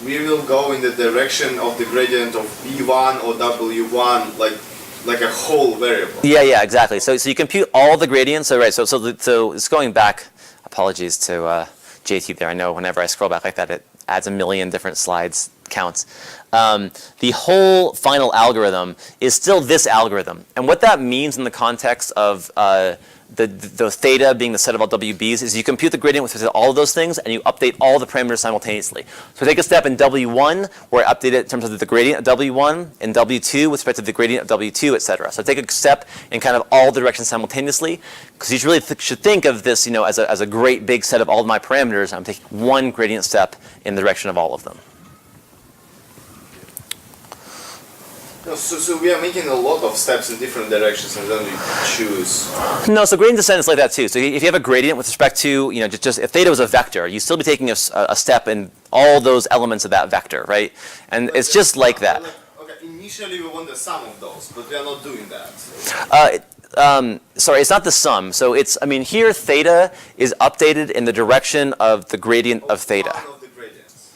we will go in the direction of the gradient of B1 or W1, like a whole variable. Yeah, exactly. So you compute all the gradients. So right. So it's going back. Apologies to JT there. I know whenever I scroll back like that, it adds a million different slides counts. The whole final algorithm is still this algorithm. And what that means in the context of the theta being the set of all WBs is you compute the gradient with respect to all of those things and you update all the parameters simultaneously. So take a step in W1 where I update it in terms of the gradient of W1, in W2 with respect to the gradient of W2, etc. So take a step in kind of all the directions simultaneously, because you really should think of this, as a great big set of all of my parameters. I'm taking one gradient step in the direction of all of them. No, so we are making a lot of steps in different directions and then we choose. No, so gradient descent is like that too. So if you have a gradient with respect to, just if theta was a vector, you still be taking a step in all those elements of that vector, right? And it's just like that. Okay, initially we want the sum of those, but we are not doing that. So. Sorry, it's not the sum. So here theta is updated in the direction of the gradient of theta. One of the gradients.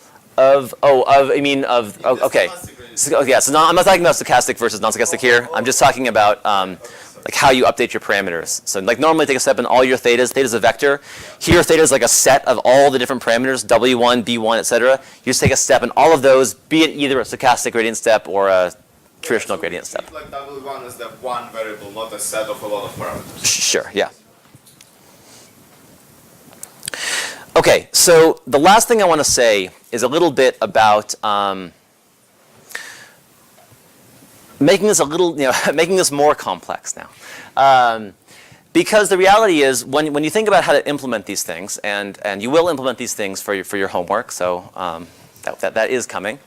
Okay. So I'm not talking about stochastic versus non-stochastic here. I'm just talking about like how you update your parameters. So like normally take a step in all your thetas. Theta is a vector. Here theta is like a set of all the different parameters, W1, B1, etc. You just take a step in all of those, be it either a stochastic gradient step or a traditional gradient step. Like W1 is the one variable, not a set of a lot of parameters. Sure, yeah. Okay, so the last thing I want to say is a little bit about making this a little, making this more complex now. Because the reality is, when you think about how to implement these things, and you will implement these things for your homework, so that is coming.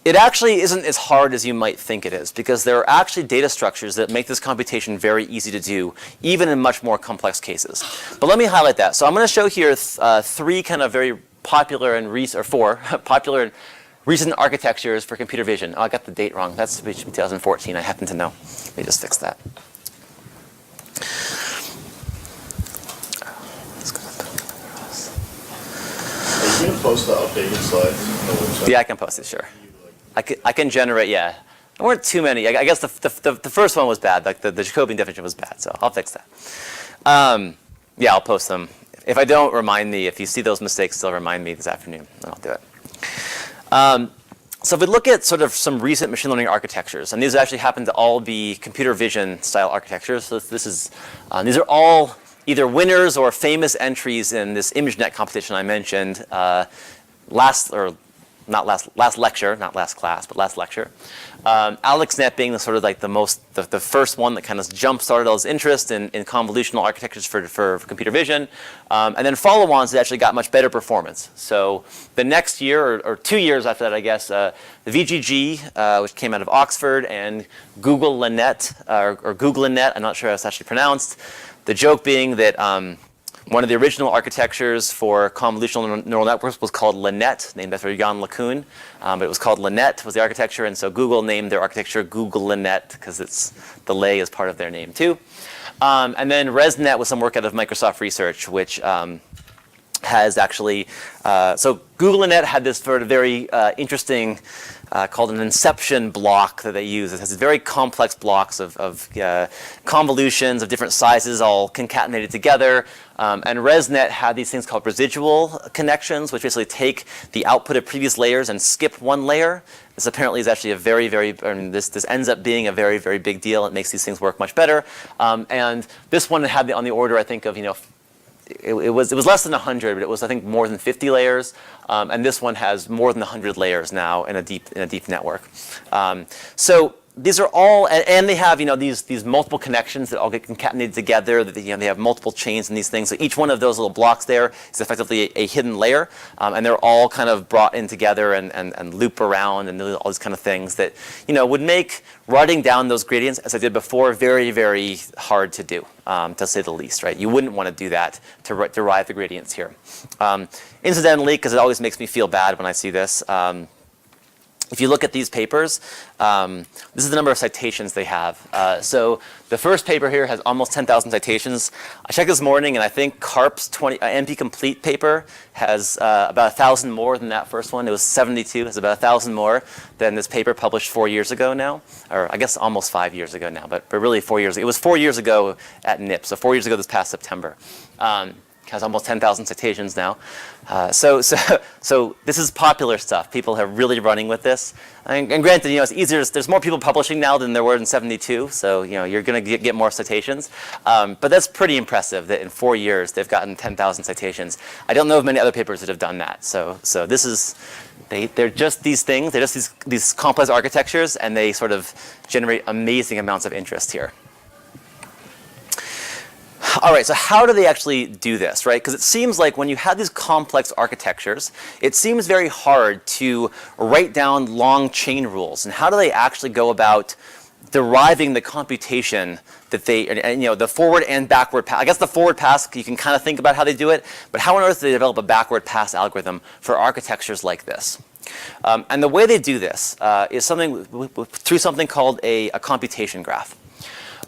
It actually isn't as hard as you might think it is, because there are actually data structures that make this computation very easy to do, even in much more complex cases. But let me highlight that. So I'm going to show here three kind of very popular and four popular and recent architectures for computer vision. Oh, I got the date wrong. That's 2014. I happen to know. Let me just fix that. Are you going to post the updated slides on the website? Yeah, I can post it, sure. I can generate, yeah. There weren't too many. I guess the first one was bad. Like the Jacobian definition was bad, so I'll fix that. Yeah, I'll post them. If I don't, remind me. If you see those mistakes, still remind me this afternoon, and I'll do it. So if we look at sort of some recent machine learning architectures, and these actually happen to all be computer vision style architectures. So these are all either winners or famous entries in this ImageNet competition I mentioned last lecture, not last class, but last lecture. AlexNet being the first one that kind of jump-started all this interest in convolutional architectures for computer vision. And then follow-ons that actually got much better performance. So the next year, or 2 years after that, I guess, the VGG, which came out of Oxford, and GoogleNet, or GoogleNet, I'm not sure how it's actually pronounced. The joke being that one of the original architectures for convolutional neural networks was called LeNet, named after Yann LeCun. But it was called LeNet, was the architecture, and so Google named their architecture GoogleNet because the Le is part of their name too. And then ResNet was some work out of Microsoft Research, which has actually, so GoogleNet had this sort of very interesting called an inception block that they use. It has very complex blocks of convolutions of different sizes all concatenated together. And ResNet had these things called residual connections, which basically take the output of previous layers and skip one layer. This apparently is actually this ends up being a very, very big deal. It makes these things work much better. And this one had on the order, I think, of, it was less than 100, but it was, I think, more than 50 layers. And this one has more than 100 layers now in a deep network. So these are all, and they have these multiple connections that all get concatenated together. That they have multiple chains and these things. So each one of those little blocks there is effectively a hidden layer, and they're all kind of brought in together and loop around and all these kind of things that would make writing down those gradients, as I did before, very, very hard to do, to say the least. Right? You wouldn't want to do that to derive the gradients here. Incidentally, because it always makes me feel bad when I see this. If you look at these papers, this is the number of citations they have. So the first paper here has almost 10,000 citations. I checked this morning, and I think CARP's NP Complete paper has about 1,000 more than that first one. It was 72. It's about 1,000 more than this paper published 4 years ago now, or I guess almost 5 years ago now, but really 4 years ago. It was 4 years ago at NIP, so 4 years ago this past September. Has almost 10,000 citations now. So this is popular stuff. People are really running with this. And granted, it's easier. There's more people publishing now than there were in '72. So you're going to get more citations. But that's pretty impressive that in 4 years they've gotten 10,000 citations. I don't know of many other papers that have done that. So this is they're just these things. They're just these complex architectures, and they sort of generate amazing amounts of interest here. All right, so how do they actually do this, right? Because it seems like when you have these complex architectures, it seems very hard to write down long chain rules. And how do they actually go about deriving the computation that the forward and backward pass? I guess the forward pass, you can kind of think about how they do it, but how on earth do they develop a backward pass algorithm for architectures like this? And the way they do this is through something called a computation graph.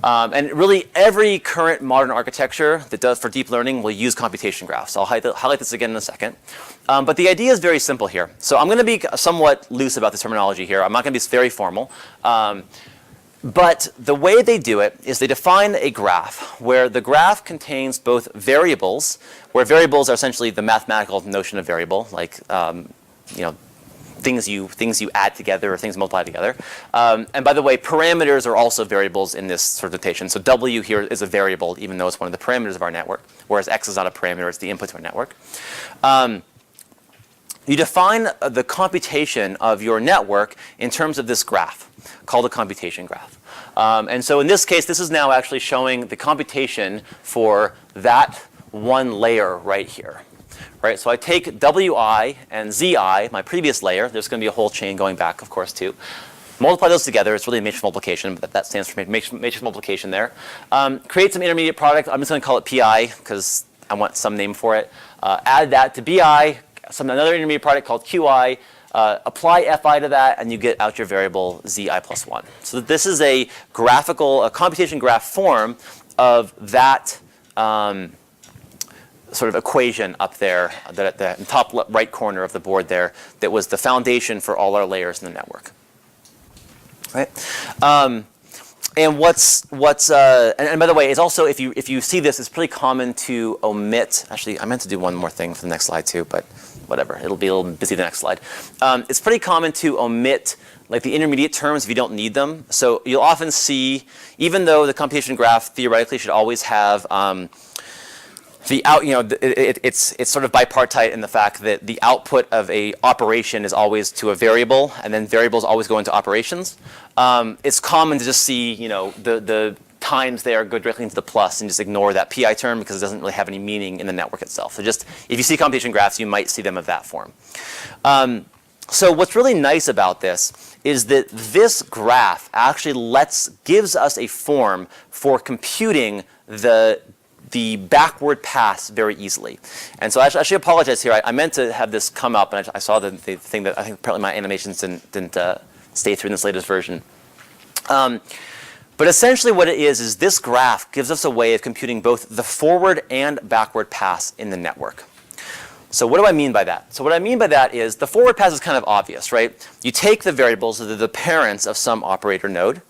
And really, every current modern architecture that does for deep learning will use computation graphs. I'll highlight this again in a second. But the idea is very simple here. So I'm going to be somewhat loose about the terminology here. I'm not going to be very formal. But the way they do it is they define a graph where the graph contains both variables, where variables are essentially the mathematical notion of variable, like things you add together or things multiply together. And by the way, parameters are also variables in this sort of notation. So W here is a variable, even though it's one of the parameters of our network, whereas X is not a parameter, it's the input to our network. you define the computation of your network in terms of this graph called a computation graph. And so in this case, this is now actually showing the computation for that one layer right here. Right, so I take Wi and Zi, my previous layer. There's going to be a whole chain going back, of course, too. Multiply those together. It's really a matrix multiplication, but that stands for matrix multiplication there. Create some intermediate product. I'm just going to call it Pi because I want some name for it. Add that to Bi, another intermediate product called Qi. Apply Fi to that, and you get out your variable Zi plus 1. So this is a computation graph form of that sort of equation up there, that at the top right corner of the board there, that was the foundation for all our layers in the network. Right? And and by the way, it's also, if you see this, it's pretty common to omit. Actually, I meant to do one more thing for the next slide too, but whatever. It'll be a little busy the next slide. It's pretty common to omit like the intermediate terms if you don't need them. So you'll often see, even though the computation graph theoretically should always have it's sort of bipartite in the fact that the output of a operation is always to a variable, and then variables always go into operations. It's common to just see, the times there go directly into the plus and just ignore that Pi term because it doesn't really have any meaning in the network itself. So just, if you see computation graphs, you might see them of that form. So what's really nice about this is that this graph actually gives us a form for computing the backward pass very easily. And so I actually apologize here. I meant to have this come up, and I saw the thing that I think apparently my animations didn't stay through in this latest version. But essentially what it is this graph gives us a way of computing both the forward and backward pass in the network. So what do I mean by that? So what I mean by that is the forward pass is kind of obvious, right? You take the variables that are the parents of some operator node.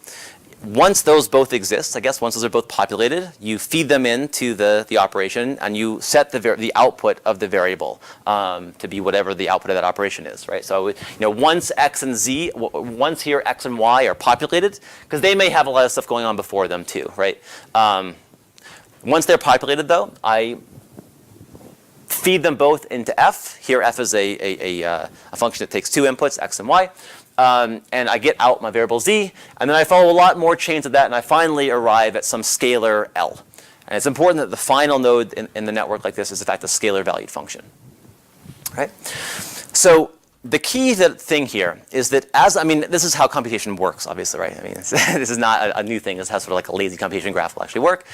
Once those both exist, once those are both populated, you feed them into the operation, and you set the output of the variable to be whatever the output of that operation is, right? So once x and z, once here x and y are populated, because they may have a lot of stuff going on before them too, right? Once they're populated, though, I feed them both into f. Here f is a function that takes two inputs, x and y. And I get out my variable z, and then I follow a lot more chains of that, and I finally arrive at some scalar L. And it's important that the final node in the network like this is in fact a scalar valued function. Right? So the key thing here is that this is how computation works, obviously, right? This is not a new thing. This is how sort of like a lazy computation graph will actually work.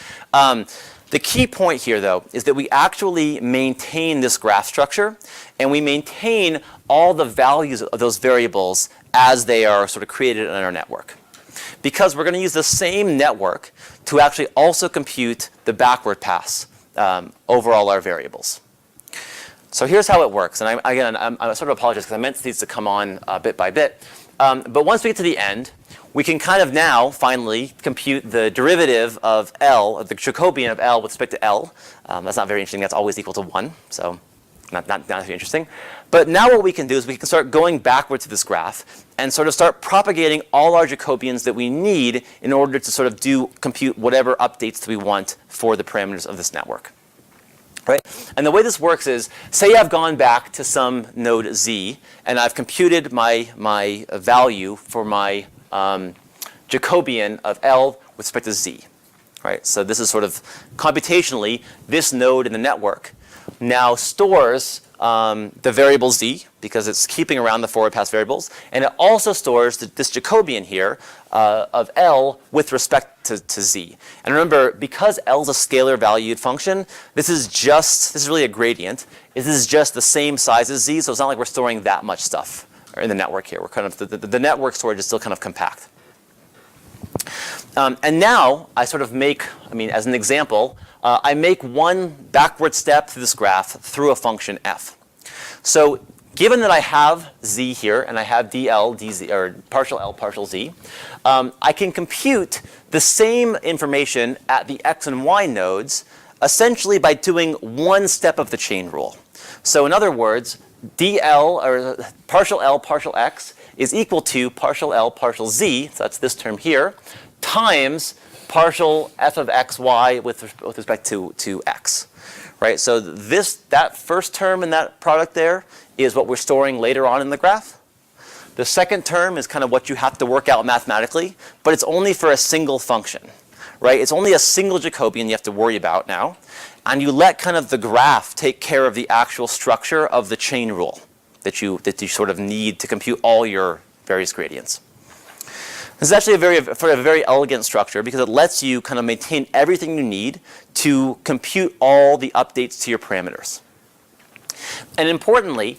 The key point here, though, is that we actually maintain this graph structure, and we maintain all the values of those variables as they are sort of created in our network. Because we're going to use the same network to actually also compute the backward pass over all our variables. So here's how it works. And I sort of apologize because I meant these to come on bit by bit. But once we get to the end, we can kind of now finally compute the derivative of L, the Jacobian of L with respect to L. That's not very interesting. That's always equal to 1. So not very interesting. But now what we can do is we can start going backwards to this graph and sort of start propagating all our Jacobians that we need in order to sort of compute whatever updates that we want for the parameters of this network. Right? And the way this works is, say I've gone back to some node z, and I've computed my value for my Jacobian of L with respect to z. Right? So this is sort of computationally, this node in the network now stores the variable z, because it's keeping around the forward pass variables, and it also stores this Jacobian here of L with respect to z. And remember, because L is a scalar valued function, this is really a gradient. This is just the same size as z, so it's not like we're storing that much stuff in the network here. We're kind of the network storage is still kind of compact. And now I sort of make, as an example, I make one backward step through this graph through a function f. So given that I have z here and I have dl, dz, or partial l, partial z, I can compute the same information at the x and y nodes essentially by doing one step of the chain rule. So in other words, dl, or partial l, partial x, is equal to partial l, partial z, so that's this term here, times partial f of x, y with respect to x. Right? So that first term in that product there is what we're storing later on in the graph. The second term is kind of what you have to work out mathematically, but it's only for a single function, right? It's only a single Jacobian you have to worry about now. And you let kind of the graph take care of the actual structure of the chain rule that you sort of need to compute all your various gradients. This is actually a very elegant structure because it lets you kind of maintain everything you need to compute all the updates to your parameters. And importantly,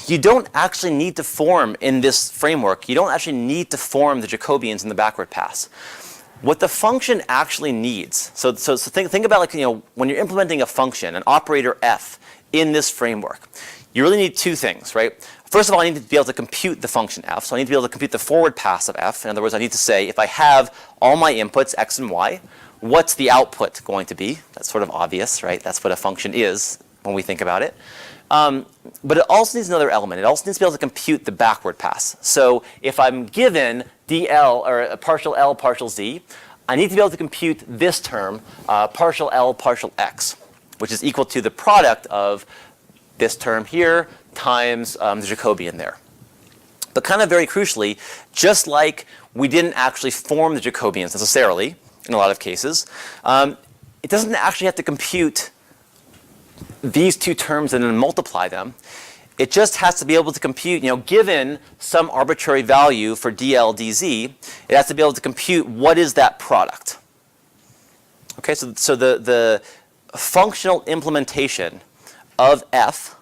you don't actually need to form in this framework, you don't actually need to form the Jacobians in the backward pass. What the function actually needs, so think about, like, when you're implementing a function, an operator f in this framework, you really need two things, right? First of all, I need to be able to compute the function f, so I need to be able to compute the forward pass of f. In other words, I need to say, if I have all my inputs, x and y, what's the output going to be? That's sort of obvious, right? That's what a function is when we think about it. But it also needs another element. It also needs to be able to compute the backward pass. So if I'm given dl, or a partial L, partial z, I need to be able to compute this term, partial L, partial x, which is equal to the product of this term here times the Jacobian there. But kind of very crucially, just like we didn't actually form the Jacobians necessarily in a lot of cases, it doesn't actually have to compute these two terms and then multiply them. It just has to be able to compute, given some arbitrary value for dl dz, it has to be able to compute what is that product. Okay, so the functional implementation of f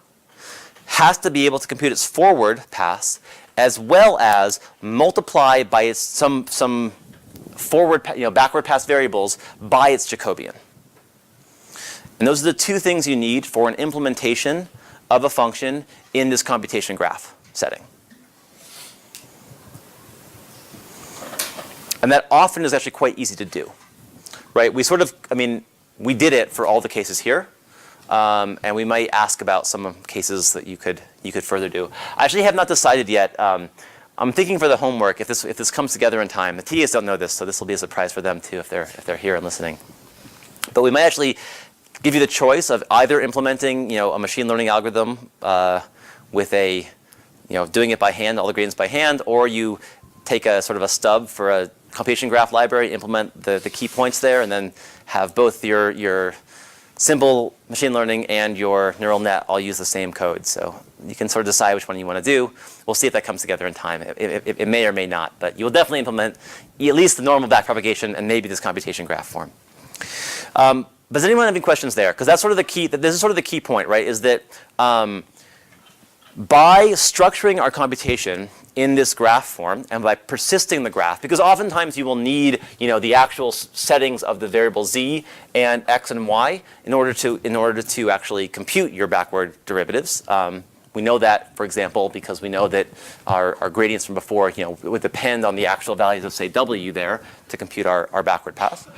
has to be able to compute its forward pass as well as multiply by its some forward, backward pass variables by its Jacobian. And those are the two things you need for an implementation of a function in this computation graph setting. And that often is actually quite easy to do, right? We did it for all the cases here. And we might ask about some cases that you could further do. I actually have not decided yet. I'm thinking for the homework, if this comes together in time. The TAs don't know this, so this will be a surprise for them too if they're here and listening. But we might actually give you the choice of either implementing a machine learning algorithm with a doing it by hand, all the gradients by hand, or you take a sort of a stub for a computation graph library, implement the key points there, and then have both your simple machine learning and your neural net all use the same code. So you can sort of decide which one you want to do. We'll see if that comes together in time. It may or may not, but you will definitely implement at least the normal backpropagation and maybe this computation graph form. Does anyone have any questions there? Because that's sort of the key. This is sort of the key point, right? Is that by structuring our computation in this graph form and by persisting the graph, because oftentimes you will need the actual settings of the variable z and x and y in order to actually compute your backward derivatives. We know that, for example, because we know that our gradients from before would depend on the actual values of, say, w there to compute our backward path.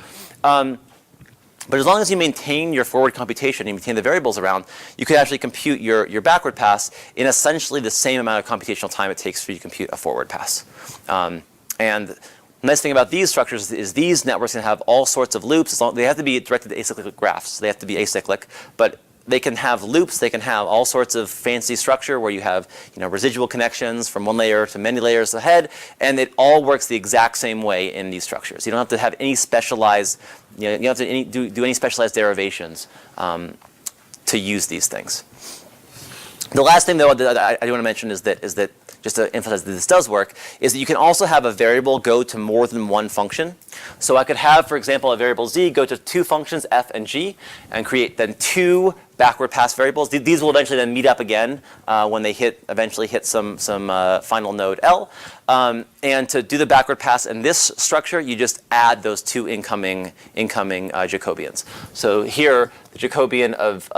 But as long as you maintain your forward computation, you maintain the variables around, you can actually compute your backward pass in essentially the same amount of computational time it takes for you to compute a forward pass. And the nice thing about these structures is these networks can have all sorts of loops. They have to be directed to acyclic graphs. So they have to be acyclic, but they can have loops. They can have all sorts of fancy structure where you have residual connections from one layer to many layers ahead, and it all works the exact same way in these structures. You don't have to have any specialized, you don't have to do any specialized derivations to use these things. The last thing, though, that I do want to mention is that just to emphasize that this does work, is that you can also have a variable go to more than one function. So I could have, for example, a variable z go to two functions, f and g, and create then two backward pass variables. These will eventually then meet up again when they eventually hit some final node L. And to do the backward pass in this structure, you just add those two incoming Jacobians. So here, the Jacobian of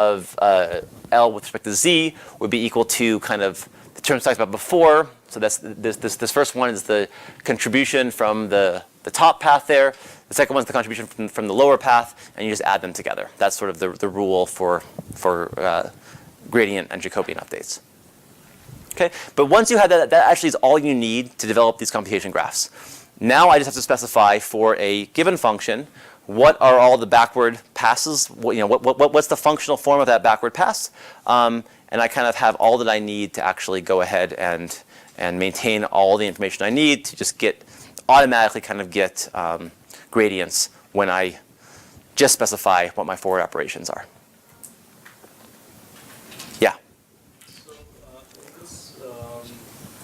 L with respect to z would be equal to kind of the terms talked about before. So that's this first one is the contribution from the top path there. The second one is the contribution from the lower path, and you just add them together. That's sort of the rule for gradient and Jacobian updates. Okay, but once you have that actually is all you need to develop these computation graphs. Now I just have to specify for a given function what are all the backward passes. What's the functional form of that backward pass? And and I kind of have all that I need to actually go ahead and maintain all the information I need to just automatically kind of get gradients when I just specify what my forward operations are. Yeah? So, in this,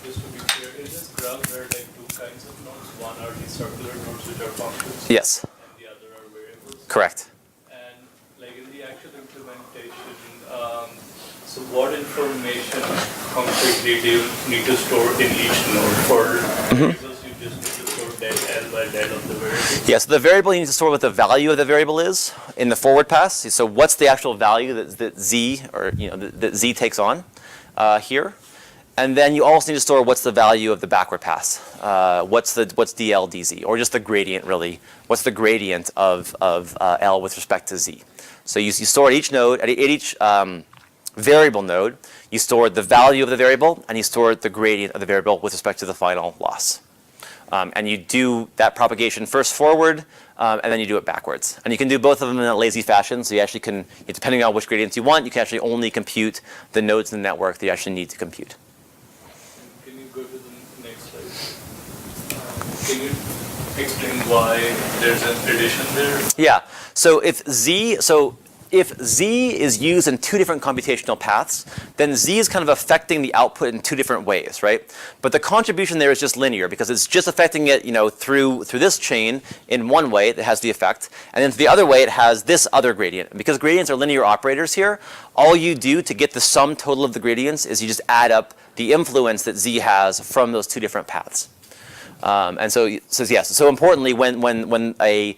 just to be clear, in this graph there are like two kinds of nodes. One are the circular nodes which are functions. Yes. And the other are variables. Correct. And like in the actual implementation, so what information concretely do you need to store in each node? For users, you just need to store del L by del of the variable. Yeah, so the variable, you need to store what the value of the variable is in the forward pass. So what's the actual value that Z, or that Z takes on here? And then you also need to store what's the value of the backward pass. What's dl dz, or just the gradient really. What's the gradient of L with respect to Z? So you store at each node, at each variable node, you store the value of the variable, and you store the gradient of the variable with respect to the final loss. And you do that propagation first forward, and then you do it backwards. And you can do both of them in a lazy fashion, so you actually can, depending on which gradients you want, you can actually only compute the nodes in the network that you actually need to compute. Can you go to the next slide? Can you explain why there's an addition there? Yeah, so if Z is used in two different computational paths, then Z is kind of affecting the output in two different ways, right? But the contribution there is just linear because it's just affecting it, through this chain in one way that has the effect, and then the other way it has this other gradient. And because gradients are linear operators here, all you do to get the sum total of the gradients is you just add up the influence that Z has from those two different paths. And so yes. So importantly, when a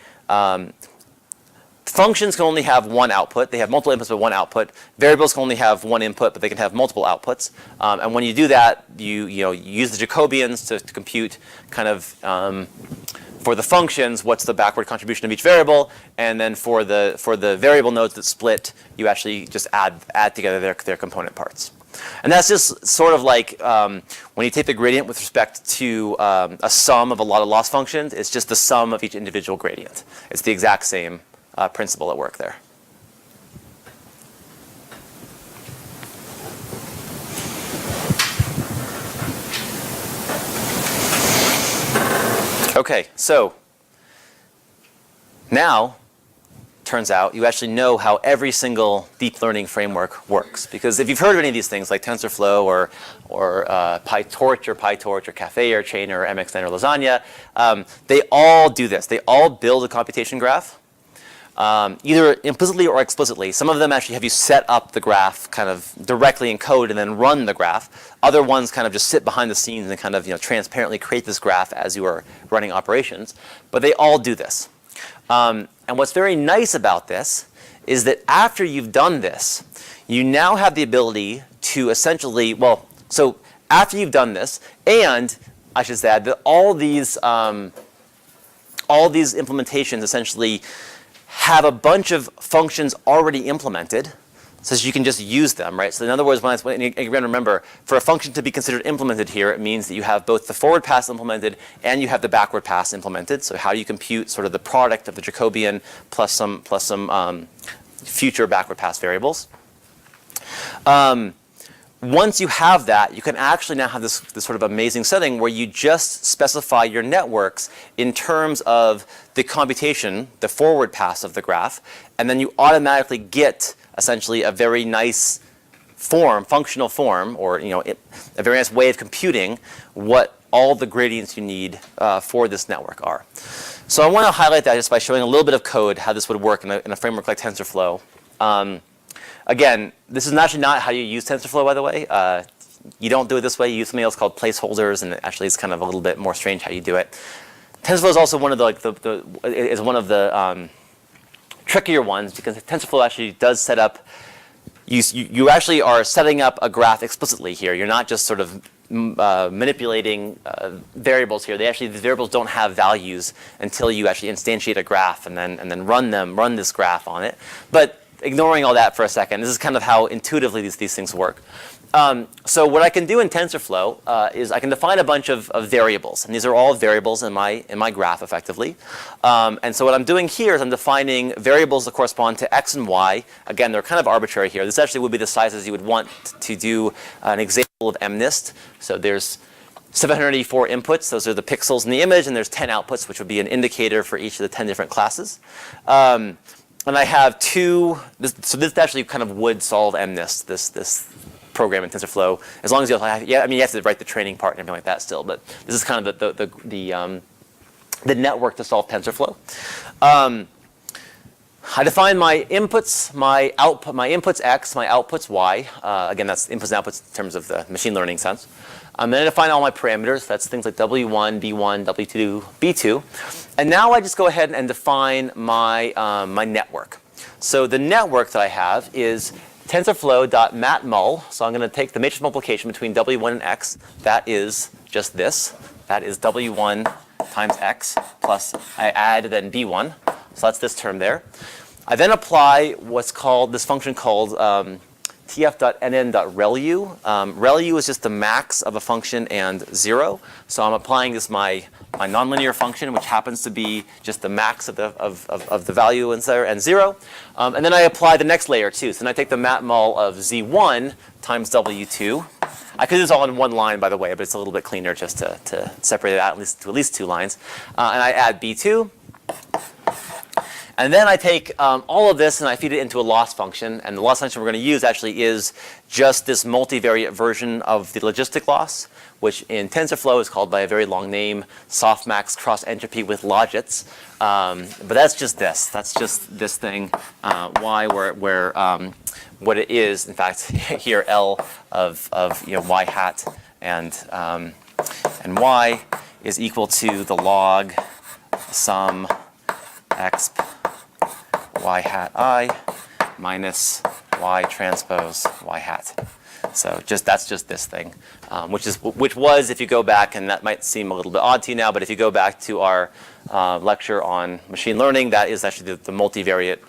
functions can only have one output. They have multiple inputs but one output. Variables can only have one input, but they can have multiple outputs. And when you do that, you use the Jacobians to compute kind of for the functions what's the backward contribution of each variable, and then for the variable nodes that split, you actually just add together their component parts. And that's just sort of like when you take the gradient with respect to a sum of a lot of loss functions, it's just the sum of each individual gradient. It's the exact same principle at work there. Okay, so now turns out you actually know how every single deep learning framework works. Because if you've heard of any of these things like TensorFlow or PyTorch or Caffe or Chain or MXN or Lasagna, they all do this. They all build a computation graph. Either implicitly or explicitly. Some of them actually have you set up the graph kind of directly in code and then run the graph. Other ones kind of just sit behind the scenes and kind of transparently create this graph as you are running operations. But they all do this. And what's very nice about this is that after you've done this, you now have the ability to essentially, so after you've done this, and I should add that all these implementations essentially have a bunch of functions already implemented, so that you can just use them, right? So in other words, remember, for a function to be considered implemented here, it means that you have both the forward pass implemented and you have the backward pass implemented. So how do you compute sort of the product of the Jacobian plus some future backward pass variables? Once you have that, you can actually now have this sort of amazing setting where you just specify your networks in terms of the computation, the forward pass of the graph, and then you automatically get essentially a very nice form, functional form, or a very nice way of computing what all the gradients you need for this network are. So I want to highlight that just by showing a little bit of code how this would work in a framework like TensorFlow. Again, this is actually not how you use TensorFlow, by the way. You don't do it this way. You use something else called placeholders, and actually it's kind of a little bit more strange how you do it. TensorFlow is also one of the trickier ones because TensorFlow actually does set up. You actually are setting up a graph explicitly here. You're not just sort of manipulating variables here. The variables don't have values until you actually instantiate a graph and then run this graph on it. But ignoring all that for a second, this is kind of how intuitively these things work. So what I can do in TensorFlow is I can define a bunch of variables, and these are all variables in my graph effectively. And so what I'm doing here is I'm defining variables that correspond to x and y. Again, they're kind of arbitrary here. This actually would be the sizes you would want to do an example of MNIST. So there's 784 inputs. Those are the pixels in the image, and there's 10 outputs, which would be an indicator for each of the 10 different classes. And I have so this actually kind of would solve MNIST, this program in TensorFlow, as long as you have, you have to write the training part and everything like that still, but this is kind of the network to solve TensorFlow. I define my inputs, my inputs x, my outputs y. Again, that's inputs and outputs in terms of the machine learning sense. Then I define all my parameters. That's things like w1, b1, w2, b2. And now I just go ahead and define my, my network. So the network that I have is TensorFlow.matmul. So I'm going to take the matrix multiplication between w1 and x. That is just this. That is w1 times x plus I add then b1. So that's this term there. I then apply what's called this function called tf.nn.ReLU. ReLU is just the max of a function and 0. So I'm applying this my nonlinear function, which happens to be just the max of the value and 0. And then I apply the next layer too. So then I take the matmul of z1 times w2. I could do this all in one line, by the way, but it's a little bit cleaner just to separate it out to at least 2 lines. And I add b2. And then I take all of this and I feed it into a loss function. And the loss function we're going to use actually is just this multivariate version of the logistic loss, which in TensorFlow is called by a very long name, softmax cross entropy with logits. But that's just this. That's just this thing, y, where what it is, in fact, here L of y hat and y is equal to the log sum x y hat I minus y transpose y hat. So that's just this thing, which was, if you go back, and that might seem a little bit odd to you now, but if you go back to our lecture on machine learning, that is actually the multivariate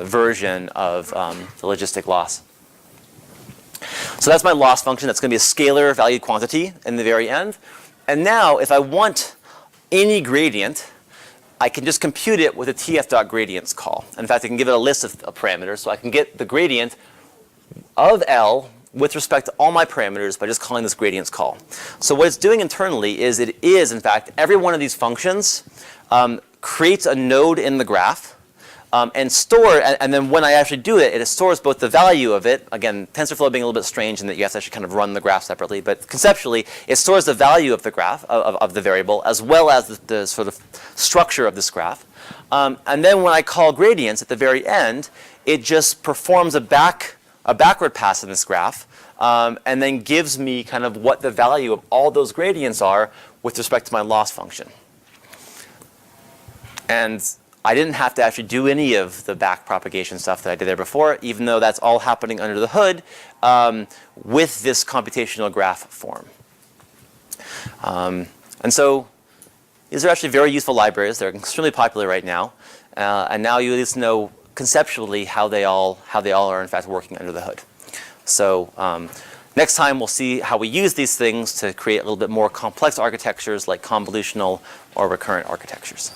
version of the logistic loss. So that's my loss function. That's going to be a scalar valued quantity in the very end. And now, if I want any gradient, I can just compute it with a tf.gradients call. In fact, I can give it a list of parameters. So I can get the gradient of L with respect to all my parameters by just calling this gradients call. So what it's doing internally is it is, in fact, every one of these functions creates a node in the graph and then when I actually do it, it stores both the value of it. Again, TensorFlow being a little bit strange in that you have to actually kind of run the graph separately, but conceptually, it stores the value of the graph, of the variable, as well as the sort of structure of this graph. And then when I call gradients at the very end, it just performs a backward pass in this graph, and then gives me kind of what the value of all those gradients are with respect to my loss function. And I didn't have to actually do any of the back propagation stuff that I did there before, even though that's all happening under the hood with this computational graph form. And so these are actually very useful libraries. They're extremely popular right now. And now you at least know conceptually how they all are in fact working under the hood. So next time we'll see how we use these things to create a little bit more complex architectures like convolutional or recurrent architectures.